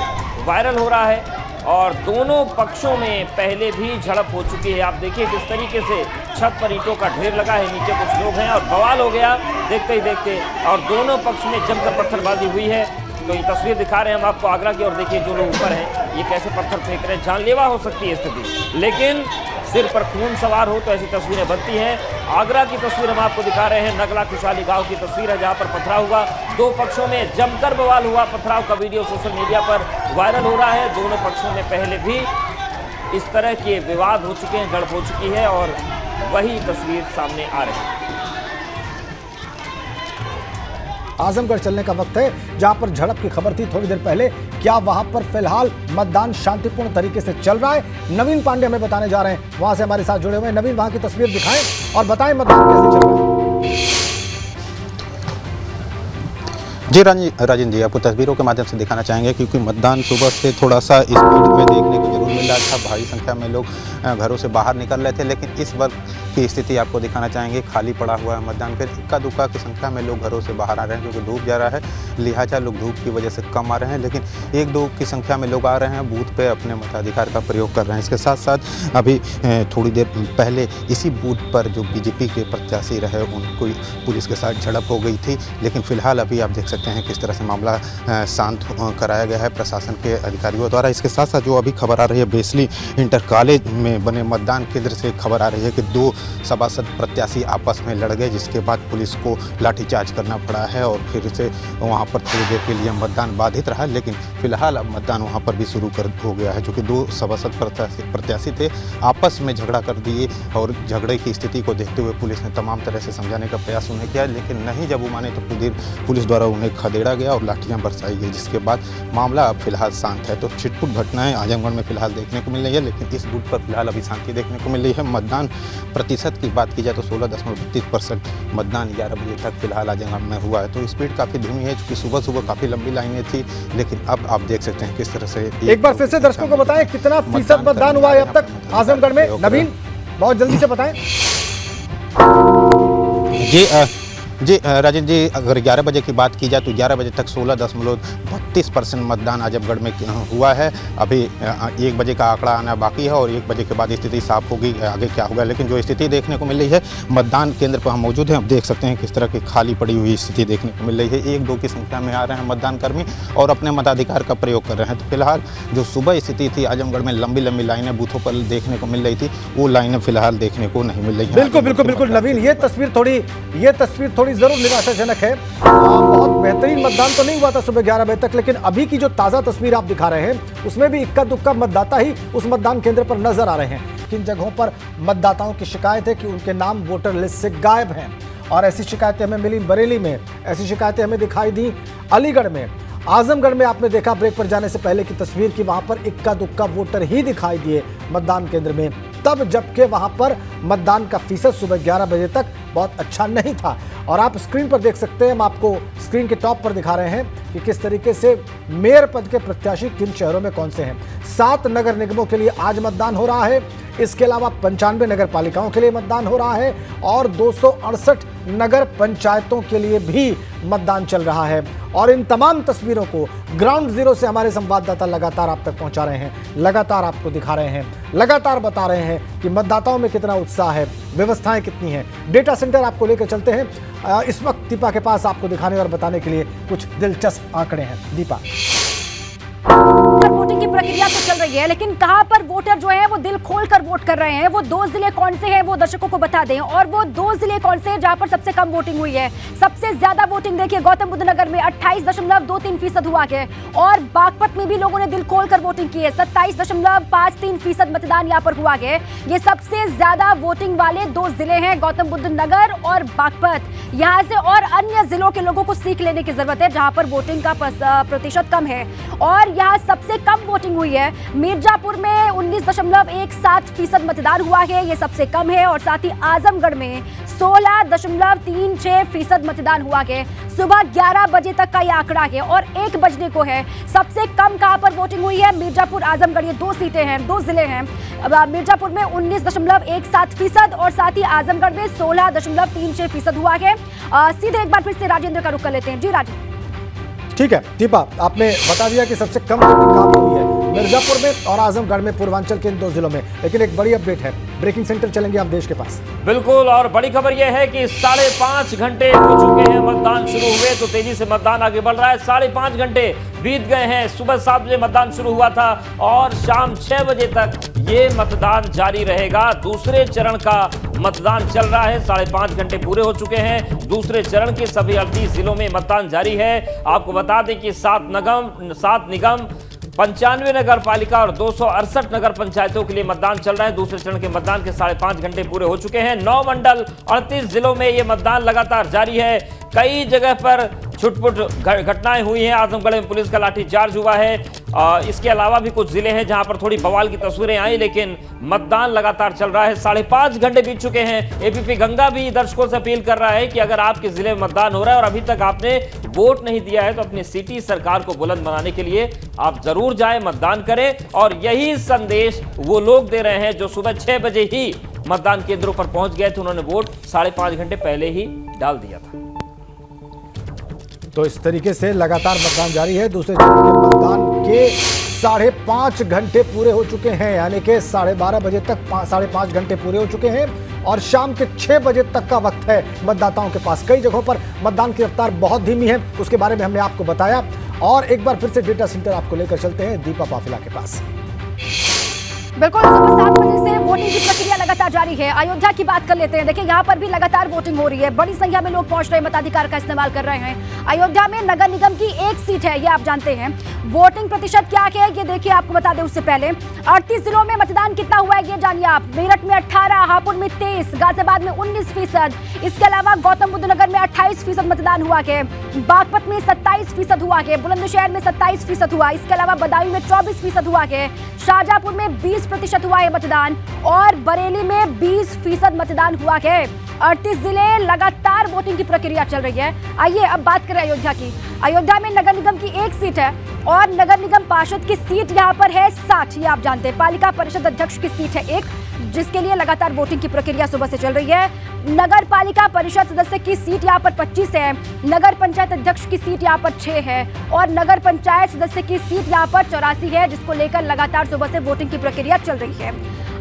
वायरल हो रहा है और दोनों पक्षों में पहले भी झड़प हो चुकी है। आप देखिए किस तरीके से छत पर ईंटों का ढेर लगा है, नीचे कुछ लोग हैं और बवाल हो गया देखते ही देखते, और दोनों पक्ष में जमकर पत्थरबाजी हुई है। तो ये तस्वीर दिखा रहे हैं हम आपको आगरा की, और देखिए जो लोग ऊपर हैं ये कैसे पत्थर फेंक रहे हैं। जानलेवा हो सकती है स्थिति, लेकिन सिर पर खून सवार हो तो ऐसी तस्वीरें बनती हैं। आगरा की तस्वीर हम आपको दिखा रहे हैं, नगला खुशहाली गांव की तस्वीर है जहां पर पथराव हुआ, दो पक्षों में जमकर बवाल हुआ। पथराव का वीडियो सोशल मीडिया पर वायरल हो रहा है। दोनों पक्षों में पहले भी इस तरह के विवाद हो चुके हैं, झड़प हो चुकी है और वही तस्वीर सामने आ रही है।
आजमगढ़ चलने का वक्त है, जहां पर झड़प की खबर थी थोड़ी देर पहले। क्या वहां पर फिलहाल मतदान शांतिपूर्ण तरीके से चल रहा है? नवीन पांडे हमें बताने जा रहे हैं, वहां से हमारे साथ जुड़े हुए हैं। नवीन, वहां की तस्वीर दिखाएं और बताएं मतदान कैसे चल रहा है।
जी राजेंद्र जी, आपको तस्वीरों के माध्यम से दिखाना चाहेंगे, क्योंकि मतदान सुबह से थोड़ा सा स्पीड में देखने को जरूर मिल रहा था। भारी संख्या में लोग घरों से बाहर निकल रहे थे, लेकिन इस वक्त की स्थिति आपको दिखाना चाहेंगे। खाली पड़ा हुआ है मतदान केंद्र, इक्का दुक्का की संख्या में लोग घरों से बाहर आ रहे हैं क्योंकि धूप ज़्यादा है, लिहाजा लोग धूप की वजह से कम आ रहे हैं, लेकिन 1-2 की संख्या में लोग आ रहे हैं, बूथ पे अपने मताधिकार का प्रयोग कर रहे हैं। इसके साथ साथ अभी थोड़ी देर पहले इसी बूथ पर जो बीजेपी के प्रत्याशी रहे उनको पुलिस के साथ झड़प हो गई थी, लेकिन फिलहाल अभी आप देख सकते हैं किस तरह से मामला शांत कराया गया है प्रशासन के अधिकारियों द्वारा। इसके साथ साथ जो अभी खबर आ रही है बेसली इंटर कॉलेज में बने मतदान केंद्र से खबर आ रही है कि 2 सभासद प्रत्याशी आपस में लड़ गए, जिसके बाद पुलिस को लाठीचार्ज करना पड़ा है और फिर से वहां पर थोड़ी देर के लिए मतदान बाधित रहा, लेकिन फिलहाल अब मतदान वहां पर भी शुरू हो गया है। जो कि 2 सभासद प्रत्याशी थे आपस में झगड़ा कर दिए और झगड़े की स्थिति को देखते हुए पुलिस ने तमाम तरह से समझाने का प्रयास उन्हें किया, लेकिन नहीं जब वो माने तो पुलिस द्वारा उन्हें खदेड़ा गया और लाठियाँ बरसाई गई, जिसके बाद मामला अब फिलहाल शांत है। तो छिटपुट घटनाएं आजमगढ़ में फिलहाल देखने को मिल रही है, लेकिन इस बूथ पर फिलहाल अभी शांति देखने को मिल रही है। मतदान प्रतिशत की बात की जाए तो 16.32% मतदान 11 बजे तक फिलहाल आजमगढ़ में हुआ है। तो स्पीड काफ़ी धीमी है क्योंकि सुबह सुबह काफ़ी लंबी लाइनें थी, लेकिन अब आप देख सकते हैं किस तरह से। एक
बार फिर से दर्शकों को बताएं कितना फीसद मतदान हुआ है अब तक आजमगढ़ में। नवीन, बहुत जल्दी से बताएं।
जी राजेंद्र जी, अगर 11 बजे की बात की जाए तो 11 बजे तक 16.32% मतदान आजमगढ़ में हुआ है। अभी 1 बजे का आंकड़ा आना बाकी है और 1 बजे के बाद स्थिति साफ होगी, आगे क्या होगा। लेकिन जो स्थिति देखने को मिल रही है, मतदान केंद्र पर हम मौजूद हैं, आप देख सकते हैं किस तरह की खाली पड़ी हुई स्थिति देखने को मिल रही है। 1-2 की संख्या में आ रहे हैं मतदान कर्मी और अपने मताधिकार का प्रयोग कर रहे हैं। तो फिलहाल जो सुबह स्थिति थी आजमगढ़ में, लंबी लंबी लाइनें बूथों पर देखने को मिल रही थी, वो लाइनें फिलहाल देखने को नहीं मिल रही है।
बिल्कुल नवीन, ये तस्वीर थोड़ी जरूर निराशाजनक है। बहुत बेहतरीन मतदान तो नहीं हुआ था सुबह 11 बजे तक, लेकिन अभी की जो ताजा तस्वीर आप दिखा रहे हैं उसमें भी इक्का दुक्का मतदाता ही उस मतदान केंद्र पर नजर आ रहे हैं। किन जगहों पर मतदाताओं की शिकायत है कि उनके नाम वोटर लिस्ट से गायब हैं, और ऐसी शिकायतें हमें मिली बरेली में, ऐसी शिकायतें हमें दिखाई दी अलीगढ़ में। आजमगढ़ में आपने देखा ब्रेक पर जाने से पहले की तस्वीर की वहां पर इक्का दुक्का वोटर ही दिखाई दिए मतदान केंद्र में, तब जबकि वहां पर मतदान का फीसद सुबह 11 बजे तक बहुत अच्छा नहीं था। और आप स्क्रीन पर देख सकते हैं, हम आपको स्क्रीन के टॉप पर दिखा रहे हैं कि किस तरीके से मेयर पद के प्रत्याशी किन शहरों में कौन से हैं। 7 नगर निगमों के लिए आज मतदान हो रहा है, इसके अलावा 95 नगर पालिकाओं के लिए मतदान हो रहा है और 268 नगर पंचायतों के लिए भी मतदान चल रहा है। और इन तमाम तस्वीरों को ग्राउंड जीरो से हमारे संवाददाता लगातार आप तक पहुंचा रहे हैं, लगातार आपको दिखा रहे हैं, लगातार बता रहे हैं कि मतदाताओं में कितना उत्साह है, व्यवस्थाएं कितनी हैं। डेटा सेंटर आपको लेकर चलते हैं इस वक्त दीपा के पास, आपको दिखाने और बताने के लिए कुछ दिलचस्प आंकड़े हैं। दीपा,
वोटिंग की प्रक्रिया तो चल रही है, लेकिन कहां पर वोटर जो है वो दिल खोलकर वोट कर रहे हैं, वो 2 जिले कौन से हैं वो दर्शकों को बता दें। और वो 2 जिले कौन से हैं जहां पर सबसे कम वोटिंग हुई है। सबसे ज्यादा वोटिंग देखिए गौतम बुद्ध नगर में 28.23% हुआ है, और बागपत में भी लोगों ने दिल खोलकर वोटिंग की है। 27.53% मतदान यहाँ पर हुआ है। ये सबसे ज्यादा वोटिंग वाले 2 जिले हैं, गौतम बुद्ध नगर और बागपत। यहाँ से और अन्य जिलों के लोगों को सीख लेने की जरूरत है जहां पर वोटिंग का प्रतिशत कम है। और यहाँ सबसे कम वोटिंग हुई है मिर्जापुर में 19.17% मतदान हुआ है, ये सबसे कम है। और साथ ही आजमगढ़ में 16.36% मतदान हुआ है। सुबह 11 बजे तक का ये आंकड़ा है और 1 बजने को है। सबसे कम कहां पर वोटिंग हुई है, मिर्जापुर आजमगढ़, ये 2 सीटें हैं, 2 जिले हैं। मिर्जापुर में 19.17% और साथ ही आजमगढ़ में 16.36% हुआ है। सीधे एक बार फिर से राजेंद्र का रुख कर लेते हैं। जी राजेंद्र।
ठीक है दीपा, आपने बता दिया कि सबसे कम वोटिंग कहां पर हुई है, मिर्जापुर में और आजमगढ़ में, पूर्वांचल के इन 2 जिलों में। लेकिन एक बड़ी अपडेट है, ब्रेकिंग सेंटर चलेंगे आप देश के पास।
बिल्कुल, और बड़ी खबर यह है कि 5.5 घंटे हो चुके हैं मतदान शुरू हुए, तो तेजी से मतदान आगे बढ़ रहा है। 5.5 घंटे बीत गए हैं। सुबह 7 बजे मतदान शुरू हुआ था और शाम 6 बजे तक ये मतदान जारी रहेगा। दूसरे चरण का मतदान चल रहा है, 5.5 घंटे पूरे हो चुके हैं। दूसरे चरण के सभी 38 जिलों में मतदान जारी है। आपको बता दें कि 7 निगम 95 नगर पालिका और 268 नगर पंचायतों के लिए मतदान चल रहा है। दूसरे चरण के मतदान के 5.5 घंटे पूरे हो चुके हैं। 9 मंडल 38 जिलों में ये मतदान लगातार जारी है। कई जगह पर छुटपुट घटनाएं हुई हैं। आजमगढ़ में पुलिस का लाठीचार्ज हुआ है। इसके अलावा भी कुछ जिले हैं जहां पर थोड़ी बवाल की तस्वीरें आई, लेकिन मतदान लगातार चल रहा है। 5.5 घंटे बीत चुके हैं। एबीपी गंगा भी दर्शकों से अपील कर रहा है कि अगर आपके जिले में मतदान हो रहा है और अभी तक आपने वोट नहीं दिया है तो अपनी सिटी सरकार को बुलंद बनाने के लिए आप जरूर जाएं, मतदान करें। और यही संदेश वो लोग दे रहे हैं जो सुबह 6 बजे ही मतदान केंद्रों पर पहुंच गए थे। उन्होंने वोट 5.5 घंटे पहले ही डाल दिया था।
तो इस तरीके से लगातार मतदान जारी है। दूसरे चरण के मतदान के 5.5 घंटे पूरे हो चुके हैं, यानी कि 12:30 बजे तक 5.5 घंटे पूरे हो चुके हैं और शाम के 6 बजे तक का वक्त है मतदाताओं के पास। कई जगहों पर मतदान की रफ्तार बहुत धीमी है, उसके बारे में हमने आपको बताया। और एक बार फिर से डेटा सेंटर आपको लेकर चलते हैं दीपा पाफिला के पास।
बिल्कुल, सुबह 7 बजे से वोटिंग की प्रक्रिया लगातार जारी है। अयोध्या की बात कर लेते हैं। देखिए, यहाँ पर भी लगातार वोटिंग हो रही है, बड़ी संख्या में लोग पहुंच रहे हैं, मताधिकार का इस्तेमाल कर रहे हैं। अयोध्या में नगर निगम की 1 सीट है, ये आप जानते हैं। वोटिंग प्रतिशत क्या है ये देखिए, आपको बता दें उससे पहले 38 जिलों में मतदान कितना हुआ है ये जानिए आप। मेरठ में 18, हापुड़ में 23, गाजियाबाद में 19%। इसके अलावा गौतम बुद्ध नगर में 28% मतदान हुआ है, बागपत में 27% हुआ है, बुलंदशहर में 27% हुआ। इसके अलावा बदायूं में 24% हुआ है, शाहजहांपुर में 20% हुआ है मतदान और बरेली में 20% मतदान हुआ है। 38 जिले लगातार वोटिंग की प्रक्रिया चल रही है। आइए अब बात करें अयोध्या की। अयोध्या में नगर निगम की 1 सीट है और नगर निगम पार्षद की सीट यहाँ पर है 60, ये आप जानते हैं। पालिका परिषद अध्यक्ष की सीट है 1, जिसके लिए लगातार वोटिंग की प्रक्रिया सुबह से चल रही है। नगर पालिका परिषद सदस्य की सीट यहाँ पर 25 है, नगर पंचायत अध्यक्ष की सीट यहाँ पर 6 है और नगर पंचायत सदस्य की सीट यहाँ पर 84 है, जिसको लेकर लगातार सुबह से वोटिंग की प्रक्रिया चल रही है।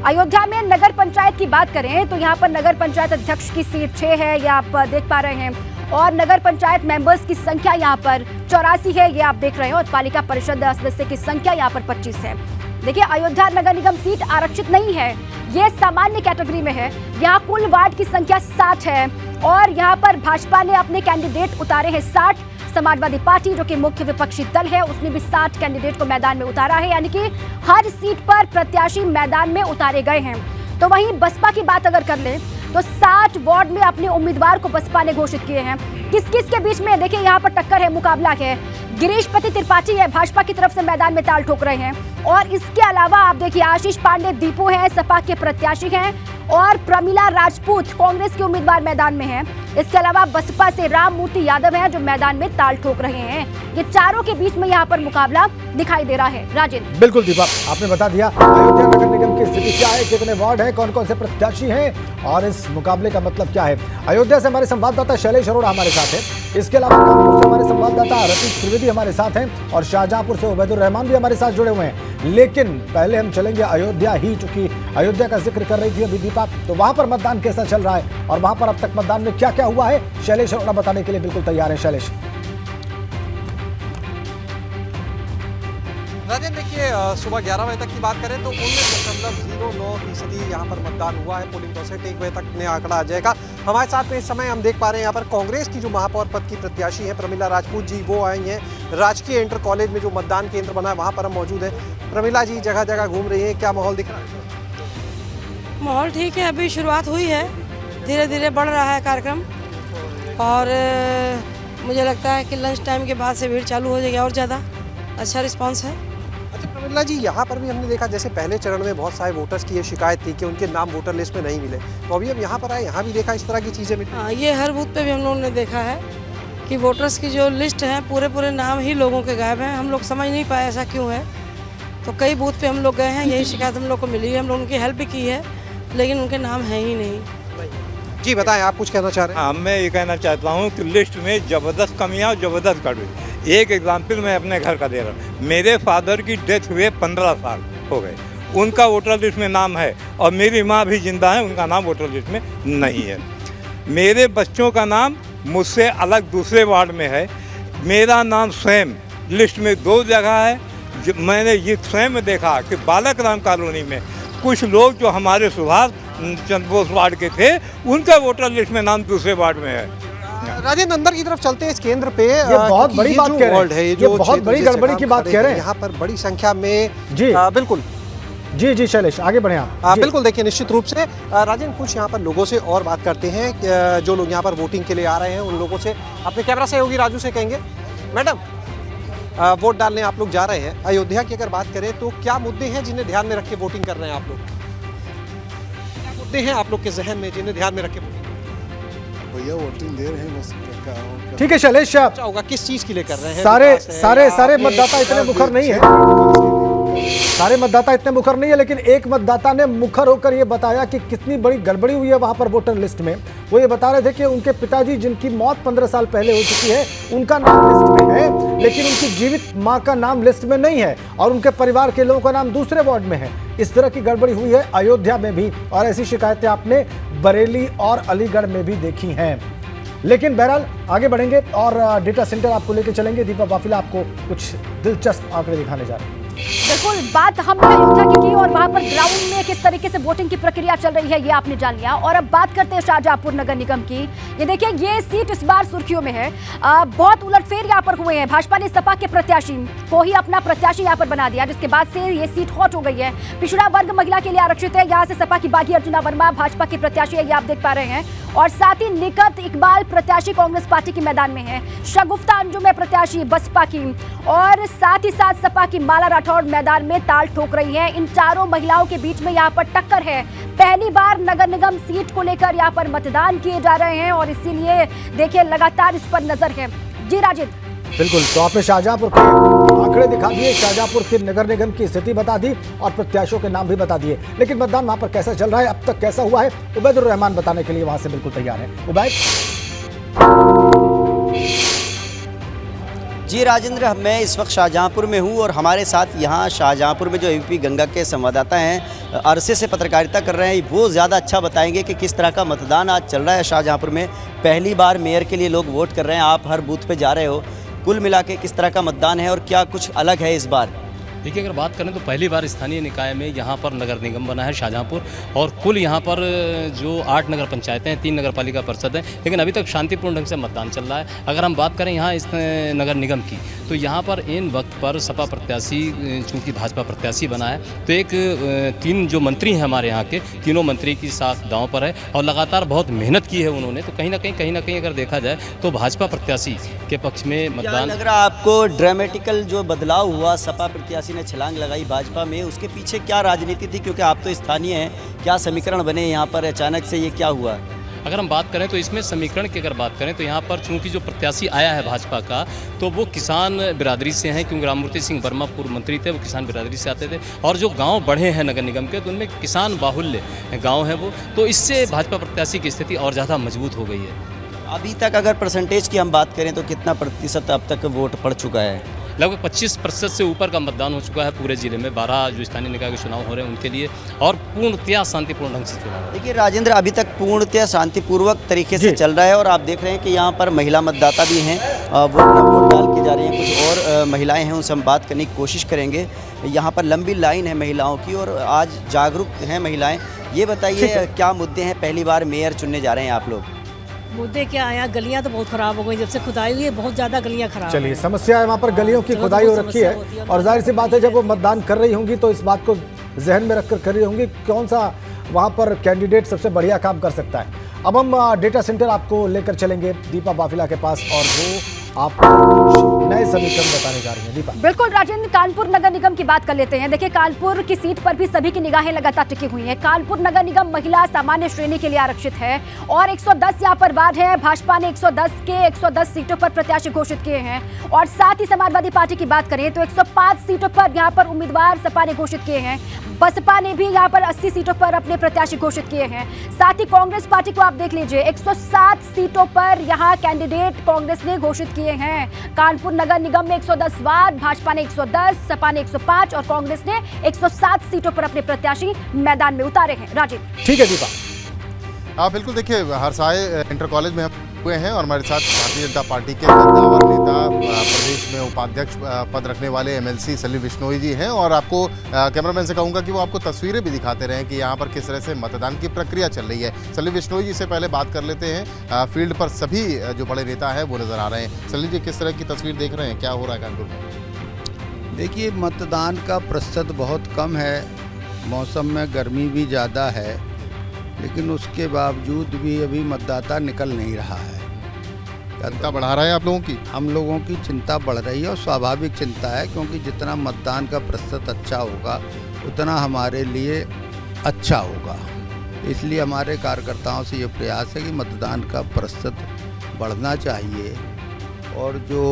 अयोध्या में नगर पंचायत की बात करें तो यहाँ पर नगर पंचायत अध्यक्ष की सीट 6 है, ये आप देख पा रहे हैं, और नगर पंचायत मेंबर्स की संख्या यहाँ पर 84 है, ये आप देख रहे हैं, और पालिका परिषद सदस्य की संख्या यहाँ पर 25 है। देखिए, अयोध्या नगर निगम सीट आरक्षित नहीं है, ये सामान्य कैटेगरी में है। यहाँ कुल वार्ड की संख्या 60 है और यहाँ पर भाजपा ने अपने कैंडिडेट उतारे हैं 60। समाजवादी पार्टी, जो कि मुख्य विपक्षी दल है, उसने भी 60 कैंडिडेट को मैदान में उतारा है, यानी कि हर सीट पर प्रत्याशी मैदान में उतारे गए हैं। तो वहीं बसपा की बात अगर कर लें तो 60 वार्ड में अपने उम्मीदवार को बसपा ने घोषित किए हैं। किस किस के बीच में देखिए यहाँ पर टक्कर है, मुकाबला है। गिरीशपति त्रिपाठी है, भाजपा की तरफ से मैदान में ताल ठोक रहे हैं, और इसके अलावा आप देखिए आशीष पांडे दीपू हैं, सपा के प्रत्याशी हैं, और प्रमिला राजपूत कांग्रेस के उम्मीदवार मैदान में हैं। इसके अलावा बसपा से राम मूर्ति यादव हैं जो मैदान में ताल ठोक रहे हैं। ये चारों के बीच में यहाँ पर मुकाबला दिखाई दे रहा है। राजेंद्र,
बिल्कुल दीपा, आपने बता दिया अयोध्या नगर निगम की स्थिति क्या है, कितने वार्ड हैं, कौन कौन से प्रत्याशी हैं और इस मुकाबले का मतलब क्या है। अयोध्या से हमारे संवाददाता शैलेश अरोड़ा हमारे साथ है। इसके अलावा कानपुर से हमारे संवाददाता रतीश त्रिवेदी हमारे साथ हैं और शाहजहांपुर से उबैदुर रहमान भी हमारे साथ जुड़े हुए हैं। लेकिन पहले हम चलेंगे अयोध्या ही, चूंकि अयोध्या का जिक्र कर रही थी अभी दीपा, तो वहां पर मतदान कैसा चल रहा है और वहां पर अब तक मतदान में क्या क्या हुआ है, शैलेश अरोड़ा बताने के लिए बिल्कुल तैयार है। शैलेश।
राजेंद्र, देखिए सुबह 11 बजे तक की बात करें तो 19.09% यहाँ पर मतदान हुआ है। पोलिंग परसेंट 1 बजे तक ने आंकड़ा आ जाएगा। हमारे साथ में इस समय हम देख पा रहे हैं यहाँ पर कांग्रेस की जो महापौर पद की प्रत्याशी है प्रमिला राजपूत जी, वो आई हैं। राजकीय इंटर कॉलेज में जो मतदान केंद्र बना है वहाँ पर हम मौजूद हैं। प्रमिला जी जगह जगह घूम रही है, क्या माहौल दिख रहा है?
माहौल ठीक है, अभी शुरुआत हुई है, धीरे धीरे बढ़ रहा है कार्यक्रम और मुझे लगता है कि लंच टाइम के बाद से भीड़ चालू हो जाएगी और ज़्यादा अच्छा रिस्पांस है।
अच्छा प्रमिला जी, यहाँ पर भी हमने देखा जैसे पहले चरण में बहुत सारे वोटर्स की ये शिकायत थी कि उनके नाम वोटर लिस्ट में नहीं मिले, तो अभी अब यहाँ पर आए, यहाँ भी देखा इस तरह की चीज़ें मिली।
हाँ, ये हर बूथ पे भी हम लोगों ने देखा है कि वोटर्स की जो लिस्ट है पूरे नाम ही लोगों के गायब हैं। हम लोग समझ नहीं पाए ऐसा क्यों है, तो कई बूथ पे हम लोग गए हैं, यही शिकायत हम लोग को मिली है। हम लोग उनकी हेल्प भी की है लेकिन उनके नाम है ही नहीं।
जी बताएं, आप कुछ कहना चाह रहे हैं?
हाँ, मैं ये कहना चाहता हूँ कि लिस्ट में ज़बरदस्त कमियाँ और ज़बरदस्त गड़बड़ी। एक एग्जाम्पल मैं अपने घर का दे रहा हूँ। मेरे फादर की डेथ हुए 15 साल हो गए, उनका वोटर लिस्ट में नाम है और मेरी माँ भी जिंदा है, उनका नाम वोटर लिस्ट में नहीं है। मेरे बच्चों का नाम मुझसे अलग दूसरे वार्ड में है, मेरा नाम स्वयं लिस्ट में 2 जगह है। मैंने ये स्वयं देखा कि बालक राम कॉलोनी में कुछ लोग जो हमारे सुभाष चंद्र बोस वार्ड के थे, उनका वोटर लिस्ट में नाम दूसरे वार्ड में है।
राजेंद्र, अंदर की तरफ चलते हैं इस केंद्र पे।
ये बहुत बड़ी बात कह रहे हैं, ये बहुत बड़ी गड़बड़ी की बात कह रहे हैं।
यहाँ पर बड़ी संख्या में
जी
बिल्कुल
जी शैलेश आगे बढ़े आप।
बिल्कुल, देखिए निश्चित रूप से राजेंद्र, कुछ यहाँ पर लोगों से और बात करते हैं जो लोग यहाँ पर वोटिंग के लिए आ रहे हैं, उन लोगों से अपने कैमरा सहयोगी राजू से कहेंगे। मैडम, वोट डालने आप लोग जा रहे हैं, अयोध्या की अगर बात करें तो क्या मुद्दे हैं जिन्हें ध्यान में रख के वोटिंग कर रहे हैं आप लोग? क्या मुद्दे हैं आप लोग के जहन में जिन्हें ध्यान में रख के
भैया वोटिंग दे रहे हैं बस?
ठीक है शैलेश,
होगा किस चीज के लिए कर रहे हैं?
सारे मतदाता इतने मुखर नहीं है। सारे मतदाता इतने मुखर नहीं है, लेकिन एक मतदाता ने मुखर होकर ये बताया कि कितनी बड़ी गड़बड़ी हुई है वहां पर वोटर लिस्ट में। वो ये बता रहे थे कि उनके पिताजी, जिनकी मौत 15 साल पहले हो चुकी है, उनका नाम लिस्ट में है, लेकिन उनकी जीवित मां का नाम लिस्ट में नहीं है और उनके परिवार के लोगों का नाम दूसरे वार्ड में है। इस तरह की गड़बड़ी हुई है अयोध्या में भी, और ऐसी शिकायतें आपने बरेली और अलीगढ़ में भी देखी हैं। लेकिन बहरहाल आगे बढ़ेंगे और डेटा सेंटर आपको लेकर चलेंगे। दीपा वाफिला आपको कुछ दिलचस्प आंकड़े दिखाने जा रहे हैं।
बिल्कुल, बात हमने अयोध्या की और वहां पर ग्राउंड में किस तरीके से वोटिंग की प्रक्रिया चल रही है ये आपने जान लिया। और अब बात करते हैं शाहजहांपुर नगर निगम की। ये देखिए, ये सीट इस बार सुर्खियों में है। बहुत उलटफेर यहाँ पर हुए हैं। भाजपा ने सपा के प्रत्याशी को ही अपना प्रत्याशी यहाँ पर बना दिया, जिसके बाद से ये सीट हॉट हो गई है। पिछड़ा वर्ग महिला के लिए आरक्षित है। यहाँ से सपा की बागी अर्जुना वर्मा भाजपा की प्रत्याशी है, ये आप देख पा रहे हैं। और साथ ही निकट इकबाल प्रत्याशी कांग्रेस पार्टी के मैदान में है। शगुफ्ता अंजुम है प्रत्याशी बसपा की, और साथ ही साथ सपा की माला राठौड़ मैदान में ताल ठोक रही है। इन चारों महिलाओं के बीच में यहाँ पर टक्कर है। पहली बार नगर निगम सीट को लेकर यहाँ पर मतदान किए जा रहे हैं और इसीलिए देखिए लगातार इस पर नजर है। जी राजिद।
बिल्कुल, तो आपने शाहजहांपुर के आंकड़े दिखा दिए, शाहजहांपुर के नगर निगम की स्थिति बता दी और प्रत्याशियों के नाम भी बता दिए, लेकिन मतदान वहां पर कैसा चल रहा है, अब तक कैसा हुआ है, उबैदुर रहमान बताने के लिए वहां से बिल्कुल तैयार है। उबैद।
जी राजेंद्र, मैं इस वक्त शाहजहांपुर में हूं और हमारे साथ यहाँ शाहजहांपुर में जो एबीपी गंगा के संवाददाता हैं, अरसे से पत्रकारिता कर रहे हैं, वो ज़्यादा अच्छा बताएंगे कि किस तरह का मतदान आज चल रहा है शाहजहांपुर में। पहली बार मेयर के लिए लोग वोट कर रहे हैं, आप हर बूथ पे जा रहे हो, कुल मिला के किस तरह का मतदान है और क्या कुछ अलग है इस बार?
देखिए, अगर बात करें तो पहली बार स्थानीय निकाय में यहाँ पर नगर निगम बना है शाहजहांपुर, और कुल यहाँ पर जो 8 नगर पंचायतें हैं, 3 नगर पालिका परिषद हैं, लेकिन अभी तक शांतिपूर्ण ढंग से मतदान चल रहा है। अगर हम बात करें यहाँ इस नगर निगम की, तो यहाँ पर इन वक्त पर सपा प्रत्याशी चूँकि भाजपा प्रत्याशी बना है, तो एक 3 जो मंत्री हैं हमारे यहाँ के, तीनों मंत्री की साथ दांव पर है और लगातार बहुत मेहनत की है उन्होंने। तो कहीं ना कहीं अगर देखा जाए तो भाजपा प्रत्याशी के पक्ष में मतदान।
लग रहा आपको ड्रामेटिकल जो बदलाव हुआ, सपा प्रत्याशी ने छलांग लगाई भाजपा में, उसके पीछे क्या राजनीति थी? क्योंकि आप तो स्थानीय हैं, क्या समीकरण बने यहाँ पर, अचानक से ये क्या हुआ?
अगर हम बात करें तो इसमें समीकरण की अगर बात करें तो यहाँ पर चूंकि जो प्रत्याशी आया है भाजपा का, तो वो किसान बिरादरी से हैं, क्योंकि राममूर्ति सिंह वर्मा पूर्व मंत्री थे, वो किसान बिरादरी से आते थे, और जो गांव बढ़े हैं नगर निगम के, तो उनमें किसान बाहुल्य गांव है वो, तो इससे भाजपा प्रत्याशी की स्थिति और ज़्यादा मजबूत हो गई है।
अभी तक अगर परसेंटेज की हम बात करें तो कितना प्रतिशत अब तक वोट पड़ चुका है?
लगभग 25% से ऊपर का मतदान हो चुका है पूरे जिले में। 12 जो स्थानीय निकाय के चुनाव हो रहे हैं उनके लिए, और पूर्णतया शांतिपूर्ण ढंग से चुनाव।
देखिए राजेंद्र, अभी तक पूर्णतया शांतिपूर्वक तरीके से चल रहा है और आप देख रहे हैं कि यहाँ पर महिला मतदाता भी हैं, वो अपना वोट डाल के जा रही हैं। कुछ और महिलाएं हैं, उनसे हम बात करने की कोशिश करेंगे। यहाँ पर लंबी लाइन है महिलाओं की और आज जागरूक हैं महिलाएँ। ये बताइए क्या मुद्दे हैं, पहली बार मेयर चुनने जा रहे हैं आप लोग?
मुद्दे क्या आया, गलियां तो बहुत खराब हो गई जब से खुदाई हुई है, बहुत ज्यादा गलियां खराब।
चलिए, समस्या है वहाँ पर गलियों की खुदाई हो रखी है, और जाहिर सी बात है जब वो मतदान कर रही होंगी तो इस बात को जहन में रखकर कर रही होंगी कौन सा वहाँ पर कैंडिडेट सबसे बढ़िया काम कर सकता है। अब हम डेटा सेंटर आपको लेकर चलेंगे दीपा वाफिला के पास, और वो आपको नए समीकरण बताने जा रही हैं। दीपा।
बिल्कुल राजेंद्र, कानपुर नगर निगम की बात कर लेते हैं। देखिए, कानपुर की सीट पर भी सभी की निगाहें लगातार टिकी हुई हैं। कानपुर नगर निगम महिला सामान्य श्रेणी के लिए आरक्षित है और 110 यहाँ पर वार्ड है। भाजपा ने 110 सीटों पर प्रत्याशी घोषित किए हैं, और साथ ही समाजवादी पार्टी की बात करें तो 105 सीटों पर यहाँ पर उम्मीदवार सपा ने घोषित किए हैं। बसपा ने भी यहाँ पर 80 सीटों पर अपने प्रत्याशी घोषित किए हैं। साथ ही कांग्रेस पार्टी को आप देख लीजिए, 107 सीटों पर यहाँ कैंडिडेट कांग्रेस ने घोषित किए हैं। कानपुर नगर निगम में 110 वार्ड, भाजपा ने 110, सपा ने 105 और कांग्रेस ने 107 सीटों पर अपने प्रत्याशी मैदान में उतारे हैं। राजीव।
ठीक है दीपा।
आप बिल्कुल देखिए, हरसाए इंटर कॉलेज में हम हुए हैं और हमारे साथ भारतीय जनता पार्टी के कद्दावर नेता, प्रदेश में उपाध्यक्ष पद रखने वाले एमएलसी सलीम बिश्नोई जी हैं, और आपको कैमरामैन से कहूँगा कि वो आपको तस्वीरें भी दिखाते रहें कि यहाँ पर किस तरह से मतदान की प्रक्रिया चल रही है। सलीम बिश्नोई जी से पहले बात कर लेते हैं। फील्ड पर सभी जो बड़े नेता हैं वो नज़र आ रहे हैं। सलीम जी, किस तरह की तस्वीर देख रहे हैं, क्या हो रहा है कानपुर में?
देखिए, मतदान का प्रतिशत बहुत कम है, मौसम में गर्मी भी ज़्यादा है, लेकिन उसके बावजूद भी अभी मतदाता निकल नहीं रहा है।
चिंता बढ़ा रहा है आप लोगों की?
हम लोगों की चिंता बढ़ रही है और स्वाभाविक चिंता है, क्योंकि जितना मतदान का प्रतिशत अच्छा होगा उतना हमारे लिए अच्छा होगा। इसलिए हमारे कार्यकर्ताओं से ये प्रयास है कि मतदान का प्रतिशत बढ़ना चाहिए, और जो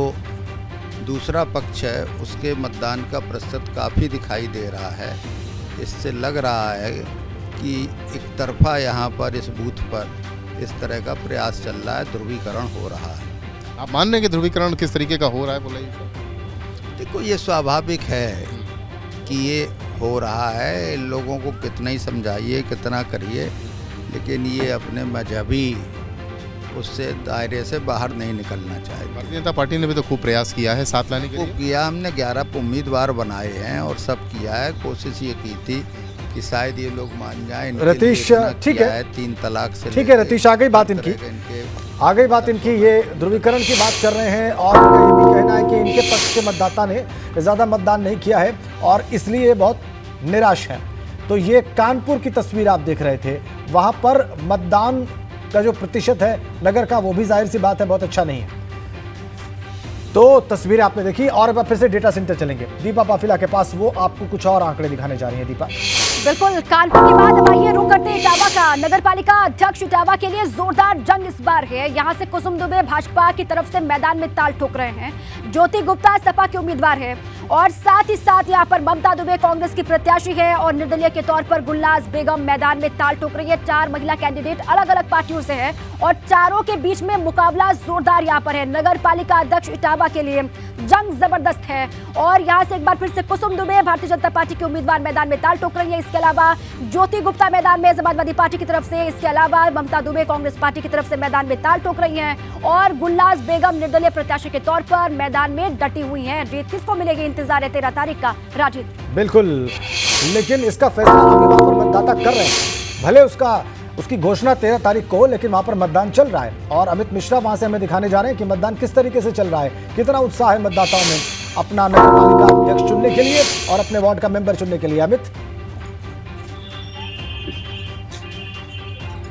दूसरा पक्ष है उसके मतदान का प्रतिशत काफ़ी दिखाई दे रहा है। इससे लग रहा है कि एक तरफा यहाँ पर इस बूथ पर इस तरह का प्रयास चल रहा है, ध्रुवीकरण हो रहा है।
आप मान रहे हैं कि ध्रुवीकरण किस तरीके का हो रहा है, बोला
देखो ये स्वाभाविक है कि ये हो रहा है, लोगों को कितना ही समझाइए कितना करिए, लेकिन ये अपने मजहबी उससे दायरे से बाहर नहीं निकलना चाहिए।
भारतीय जनता पार्टी ने भी तो खूब प्रयास किया है साथ लाने के लिए।
किया, हमने 11 उम्मीदवार बनाए हैं और सब किया है। कोशिश ये की थी कि शायद ये लोग मान जाएं।
रतीश ठीक है,
3 तलाक से
ठीक है रतीश, आ गई बात इनकी, आ गई बात इनकी। ये ध्रुवीकरण की बात कर रहे हैं और इनका ये भी कहना है कि इनके पक्ष के मतदाता ने ज़्यादा मतदान नहीं किया है और इसलिए बहुत निराश है। तो ये कानपुर की तस्वीर आप देख रहे थे, वहाँ पर मतदान का जो प्रतिशत है नगर का, वो भी जाहिर सी बात है बहुत अच्छा नहीं है। तो तस्वीरें आपने देखी और अब फिर से डेटा सेंटर चलेंगे। दीपा पाफिला के पास, वो आपको कुछ और आंकड़े दिखाने जा रही हैं। दीपा,
बिल्कुल, कानपुर के बाद अब आइए रुक करते हैं इटावा का। नगर पालिका अध्यक्ष इटावा के लिए जोरदार जंग इस बार है। यहाँ से कुसुम दुबे भाजपा की तरफ से मैदान में ताल ठोक रहे हैं, ज्योति गुप्ता सपा के उम्मीदवार है और साथ ही साथ यहाँ पर ममता दुबे कांग्रेस की प्रत्याशी है और निर्दलीय के तौर पर गुलनाज बेगम मैदान में ताल ठोक रही है। 4 महिला कैंडिडेट अलग अलग पार्टियों से है और चारों के बीच में मुकाबला जोरदार यहाँ पर है। नगर पालिका अध्यक्ष इटावा के लिए जंग जबरदस्त है और यहाँ से एक बार फिर से कुसुम दुबे भारतीय जनता पार्टी के उम्मीदवार मैदान में ताल ठोक रही है। इसके अलावा ज्योति गुप्ता मैदान में समाजवादी पार्टी की तरफ से, इसके अलावा ममता दुबे कांग्रेस पार्टी की तरफ से मैदान में ताल ठोक रही हैं और गुलनाज बेगम निर्दलीय प्रत्याशी के तौर पर मैदान में डटी हुई हैं। जीत किसको मिलेगी, इंतजार है 13 तारीख का। राजीव,
बिल्कुल, लेकिन इसका फैसला अभी वहां पर मतदाता कर रहे हैं। भले उसकी घोषणा 13 तारीख को हो, लेकिन वहां पर मतदान चल रहा है और अमित मिश्रा वहां से हमें दिखाने जा रहे हैं कि मतदान किस तरीके से चल रहा है, कितना उत्साह है मतदाताओं में अपना नगर पालिका अध्यक्ष चुनने के लिए और अपने वार्ड का मेंबर चुनने के लिए। अमित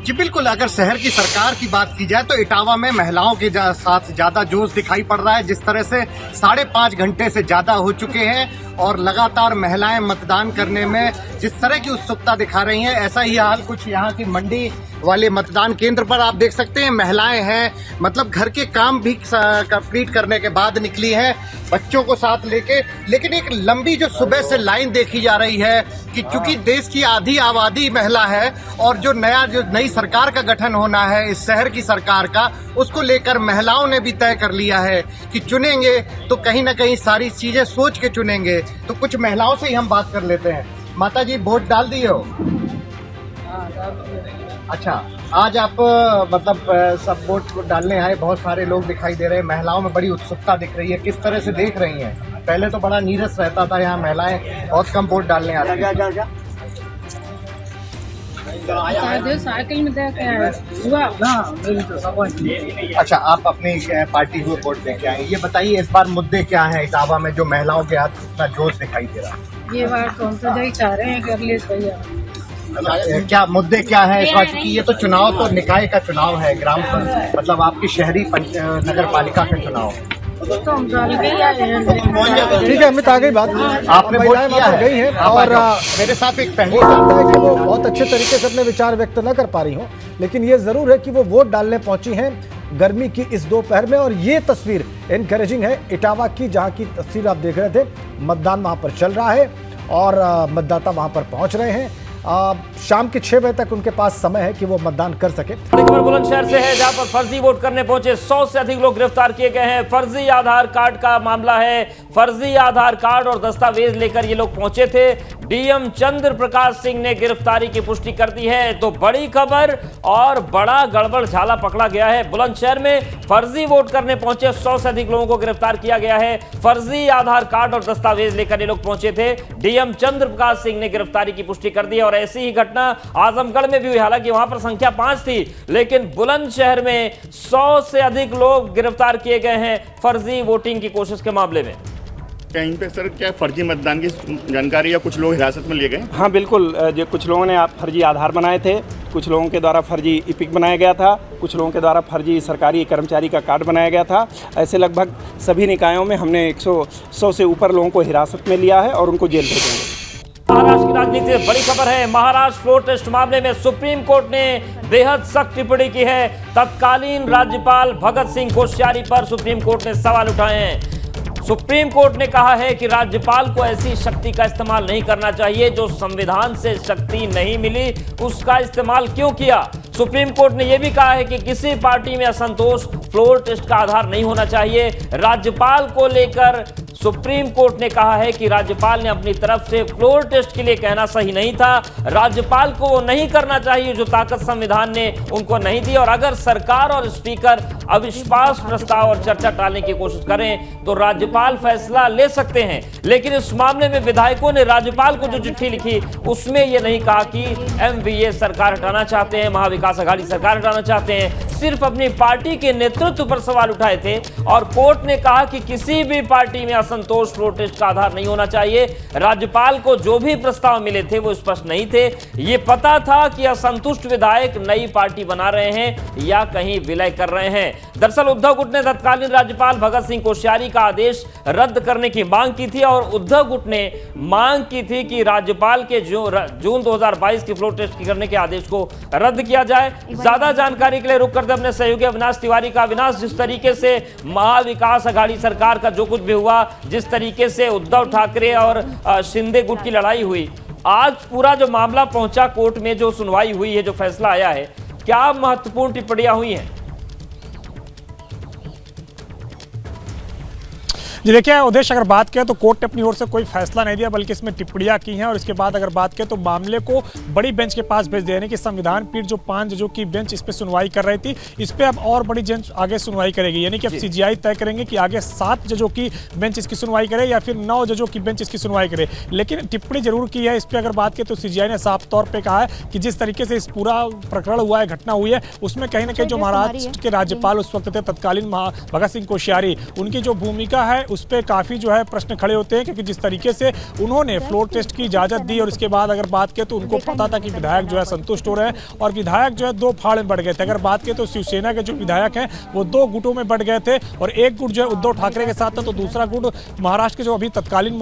जी बिल्कुल, अगर शहर की सरकार की बात की जाए तो इटावा में महिलाओं के साथ ज्यादा जोश दिखाई पड़ रहा है। जिस तरह से 5.5 घंटे से ज्यादा हो चुके हैं और लगातार महिलाएं मतदान करने में जिस तरह की उत्सुकता दिखा रही हैं, ऐसा ही हाल कुछ यहाँ की मंडी वाले मतदान केंद्र पर आप देख सकते हैं। महिलाएं हैं, मतलब घर के काम भी कंप्लीट करने के बाद निकली हैं बच्चों को साथ लेके, लेकिन एक लंबी जो सुबह से लाइन देखी जा रही है कि चूंकि देश की आधी आबादी महिला है और जो नई सरकार का गठन होना है इस शहर की सरकार का, उसको लेकर महिलाओं ने भी तय कर लिया है कि चुनेंगे तो कहीं ना कहीं सारी चीजें सोच के चुनेंगे। तो कुछ महिलाओं से ही हम बात कर लेते हैं। माता जी, वोट डाल दिए हो? अच्छा, आज आप मतलब सब वोट डालने आए, बहुत सारे लोग दिखाई दे रहे हैं, महिलाओं में बड़ी उत्सुकता दिख रही है, किस तरह से देख रही हैं? पहले तो बड़ा नीरस रहता था यहाँ, महिलाएं बहुत कम वोट डालने आती हैं।
साइकिल में
अच्छा, आप अपनी पार्टी को वोट दे के आए, ये बताइए इस बार मुद्दे क्या हैं इटावा में जो महिलाओं के हाथ इतना जोश दिखाई दे रहा है?
ये बात कौन सा जगह चाह रहे हैं कर लिए सही है।
क्या मुद्दे क्या है इस बार? क्योंकि ये तो चुनाव तो निकाय का चुनाव है, ग्राम मतलब आपकी शहरी नगर पालिका का चुनाव।
ठीक है अमित, आ गई बात।
आपने
महिलाएं वहां पर गई हैं और
मेरे साथ एक पहली
हो सकता है कि वो बहुत अच्छे तरीके से अपने विचार व्यक्त न कर पा रही हो, लेकिन ये जरूर है कि वो वोट डालने पहुंची हैं गर्मी की इस दोपहर में। और ये तस्वीर एनकरेजिंग है इटावा की, जहां की तस्वीर आप देख रहे थे। मतदान वहां पर चल रहा है और मतदाता वहां पर पहुंच रहे हैं। शाम के 6 बजे तक उनके पास समय है कि वो मतदान कर सके।
बड़ी खबर बुलंदशहर से है, जहां पर फर्जी वोट करने पहुंचे 100 से अधिक लोग गिरफ्तार किए गए हैं। फर्जी आधार कार्ड का मामला है। फर्जी आधार कार्ड और दस्तावेज लेकर ये लोग पहुंचे थे। डीएम चंद्र प्रकाश सिंह ने गिरफ्तारी की पुष्टि कर दी है। तो बड़ी खबर और बड़ा गड़बड़ झाला पकड़ा गया है। बुलंदशहर में फर्जी वोट करने पहुंचे 100 से अधिक लोगों को गिरफ्तार किया गया है। फर्जी आधार कार्ड और दस्तावेज लेकर ये लोग पहुंचे थे। डीएम चंद्र प्रकाश सिंह ने गिरफ्तारी की पुष्टि कर दी और ऐसी ही घटना आजमगढ़ में भी हुई। हालांकि वहां पर संख्या 5 थी, लेकिन बुलंदशहर में 100 से अधिक लोग गिरफ्तार किए गए हैं फर्जी वोटिंग की कोशिश के मामले में।
कहीं पे सर क्या फर्जी मतदान की जानकारी या कुछ लोग हिरासत में लिए गए?
हाँ बिल्कुल, जो कुछ लोगों ने फर्जी आधार बनाए थे, कुछ लोगों के द्वारा फर्जी इपिक बनाया गया था, कुछ लोगों के द्वारा फर्जी सरकारी कर्मचारी का कार्ड बनाया गया था। ऐसे लगभग सभी निकायों में हमने 100 से ऊपर लोगों को हिरासत में लिया है और उनको जेल भेजेंगे।
महाराष्ट्र की राजनीति से बड़ी खबर है। महाराष्ट्र फ्लोर टेस्ट मामले में सुप्रीम कोर्ट ने बेहद सख्त टिप्पणी की है। तत्कालीन राज्यपाल भगत सिंह कोश्यारी पर सुप्रीम कोर्ट ने सवाल उठाए हैं। सुप्रीम कोर्ट ने कहा है कि राज्यपाल को ऐसी शक्ति का इस्तेमाल नहीं करना चाहिए जो संविधान से शक्ति नहीं मिली, उसका इस्तेमाल क्यों किया। सुप्रीम कोर्ट ने यह भी कहा है कि किसी पार्टी में असंतोष फ्लोर टेस्ट का आधार नहीं होना चाहिए। राज्यपाल को लेकर सुप्रीम कोर्ट ने कहा है कि राज्यपाल ने अपनी तरफ से फ्लोर टेस्ट के लिए कहना सही नहीं था। राज्यपाल को वो नहीं करना चाहिए जो ताकत संविधान ने उनको नहीं दी, और अगर सरकार और स्पीकर अविश्वास प्रस्ताव और चर्चा टालने की कोशिश करें तो राज्यपाल फैसला ले सकते हैं। लेकिन इस मामले में विधायकों ने राज्यपाल को जो चिट्ठी लिखी उसमें यह नहीं कहा कि एमवीए सरकार हटाना चाहते हैं, महाविकास अघाड़ी सरकार हटाना चाहते हैं, सिर्फ अपनी पार्टी के नेतृत्व पर सवाल उठाए थे। और कोर्ट ने कहा कि किसी भी पार्टी में असंतोष फ्लोर टेस्ट का आधार नहीं होना चाहिए। राज्यपाल को जो भी प्रस्ताव मिले थे वो स्पष्ट नहीं थे। ये पता था कि असंतुष्ट विधायक नई पार्टी बना रहे हैं या कहीं विलय कर रहे हैं। दरअसल उद्धव गुट ने तत्कालीन राज्यपाल भगत सिंह कोश्यारी का आदेश रद्द करने की मांग की थी, और उद्धव गुट ने मांग की थी कि राज्यपाल के जून 2022 के फ्लोर टेस्ट करने के आदेश को रद्द किया जाए। ज्यादा जानकारी के लिए रुक करते अपने सहयोगी अविनाश तिवारी का। अविनाश, जिस तरीके से महाविकास अघाड़ी सरकार का जो कुछ भी हुआ, जिस तरीके से उद्धव ठाकरे और शिंदे गुट की लड़ाई हुई, आज पूरा जो मामला पहुंचा कोर्ट में, जो सुनवाई हुई है, जो फैसला आया है, क्या महत्वपूर्ण टिप्पणियां हुई हैं?
जी देखिए उद्देश्य, अगर बात करें तो कोर्ट ने अपनी ओर से कोई फैसला नहीं दिया, बल्कि इसमें टिप्पणियां की हैं। और इसके बाद अगर बात करें तो मामले को बड़ी बेंच के पास भेज देने की संविधान पीठ जो 5 जजों की बेंच इस पे सुनवाई कर रही थी, इस पे अब और बड़ी बेंच आगे सुनवाई करेगी। यानी कि अब सीजीआई तय करेंगे कि आगे 7 जजों की बेंच इसकी सुनवाई करे या फिर 9 जजों की बेंच इसकी सुनवाई करे। लेकिन टिप्पणी जरूर की है इस पर। अगर बात करें तो सीजीआई ने साफ तौर पर कहा है कि जिस तरीके से इस पूरा प्रकरण हुआ है, घटना हुई है, उसमें कहीं ना कहीं जो महाराष्ट्र के राज्यपाल उस वक्त थे तत्कालीन भगत सिंह कोश्यारी, उनकी जो भूमिका है उस पर काफी जो है प्रश्न खड़े होते हैं। क्योंकि जिस तरीके से उन्होंने फ्लोर टेस्ट की इजाजत दी, और इसके बाद अगर बात करें तो उनको पता था कि विधायक जो है संतुष्ट हो रहे हैं, और विधायक जो है 2 फाड़ में बढ़ गए थे। अगर बात करें तो शिवसेना के जो विधायक हैं वो 2 गुटों में बढ़ गए थे, और एक गुट जो है उद्धव ठाकरे के साथ था, तो दूसरा गुट महाराष्ट्र के जो अभी तत्कालीन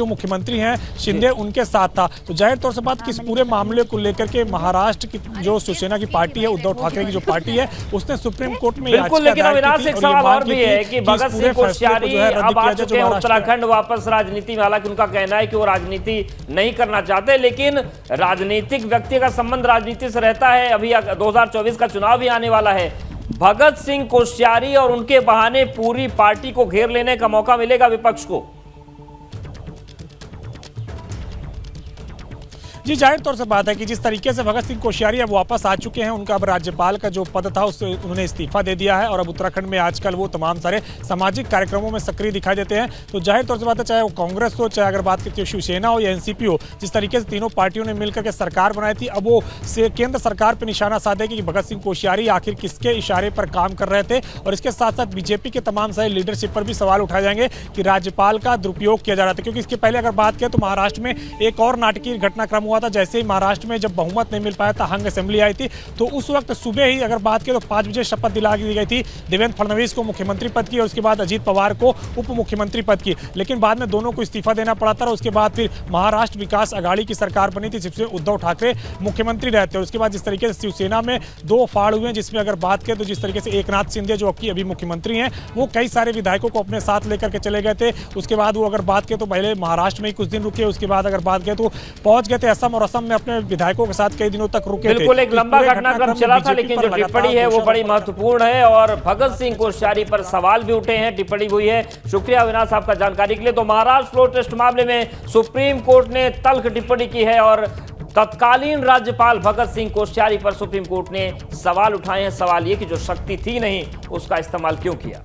मुख्यमंत्री हैं शिंदे, उनके साथ था। तो जाहिर तौर से बात कि इस पूरे मामले को लेकर के महाराष्ट्र की जो शिवसेना की पार्टी है, उद्धव ठाकरे की जो पार्टी है, उसने सुप्रीम कोर्ट में
बिल्कुल। लेकिन अविनाश, एक सवाल और भी है कि भगत सिंह कोश्यारी अब आ चुके हैं उत्तराखंड वापस राजनीति में। हालांकि उनका कहना है कि वो राजनीति नहीं करना चाहते, लेकिन राजनीतिक व्यक्ति का संबंध राजनीति से रहता है। अभी 2024 का चुनाव भी आने वाला है। भगत सिंह कोश्यारी और उनके बहाने पूरी पार्टी को घेर लेने का मौका मिलेगा विपक्ष को।
जी जाहिर तौर से बात है कि जिस तरीके से भगत सिंह कोश्यारी अब वापस आ चुके हैं, उनका अब राज्यपाल का जो पद था उससे उन्होंने इस्तीफा दे दिया है, और अब उत्तराखंड में आजकल वो तमाम सारे सामाजिक कार्यक्रमों में सक्रिय दिखाई देते हैं। तो जाहिर तौर से बात है, चाहे वो कांग्रेस हो, चाहे अगर बात करते हो शिवसेना हो या एनसीपी हो, जिस तरीके से तीनों पार्टियों ने मिलकर के सरकार बनाई थी, अब वो केंद्र सरकार पर निशाना साधेगी कि भगत सिंह कोश्यारी आखिर किसके इशारे पर काम कर रहे थे। और इसके साथ साथ बीजेपी के तमाम सारे लीडरशिप पर भी सवाल उठाए जाएंगे कि राज्यपाल का दुरुपयोग किया जा रहा था। क्योंकि इसके पहले अगर बात करें तो महाराष्ट्र में एक और नाटकीय घटनाक्रम हुआ था। जैसे ही महाराष्ट्र में जब बहुमत नहीं मिल पाया था, हंग असेंबली आई थी, तो उस वक्त सुबह ही अगर बात करें तो 5 बजे शपथ दिला दी गई थी देवेंद्र फडणवीस को मुख्यमंत्री पद की, और उसके बाद अजीत पवार को उप मुख्यमंत्री पद की। लेकिन बाद में दोनों को इस्तीफा देना पड़ा था, और उसके बाद फिर महाराष्ट्र विकास अघाड़ी की सरकार बनी थी, जिसमें उद्धव ठाकरे मुख्यमंत्री रहते हैं। उसके बाद जिस तरीके से शिवसेना में 2 फाड़ हुए, जिसमें अगर बात करें तो जिस तरीके से एकनाथ शिंदे जो अभी मुख्यमंत्री हैं, वो कई सारे विधायकों को अपने साथ लेकर के चले गए थे। उसके बाद वो अगर बात करें तो पहले महाराष्ट्र में ही कुछ दिन रुके, उसके बाद अगर बात करें तो पहुंच गए थे असम, और असम में अपने विधायकों के साथ कई दिनों तक रुके थे।
बिल्कुल एक लंबा घटनाक्रम चला था, लेकिन जो टिप्पणी है वो बड़ी महत्वपूर्ण है, और भगत सिंह कोश्यारी पर सवाल भी उठे हैं, टिप्पणी हुई है। शुक्रिया अविनाश आपका जानकारी के लिए। तो महाराष्ट्र फ्लोर टेस्ट मामले में सुप्रीम कोर्ट ने तल्ख टिप्पणी की है, और तत्कालीन राज्यपाल भगत सिंह कोश्यारी पर सुप्रीम कोर्ट ने सवाल उठाए हैं। सवाल ये कि जो शक्ति थी नहीं, उसका इस्तेमाल क्यों किया।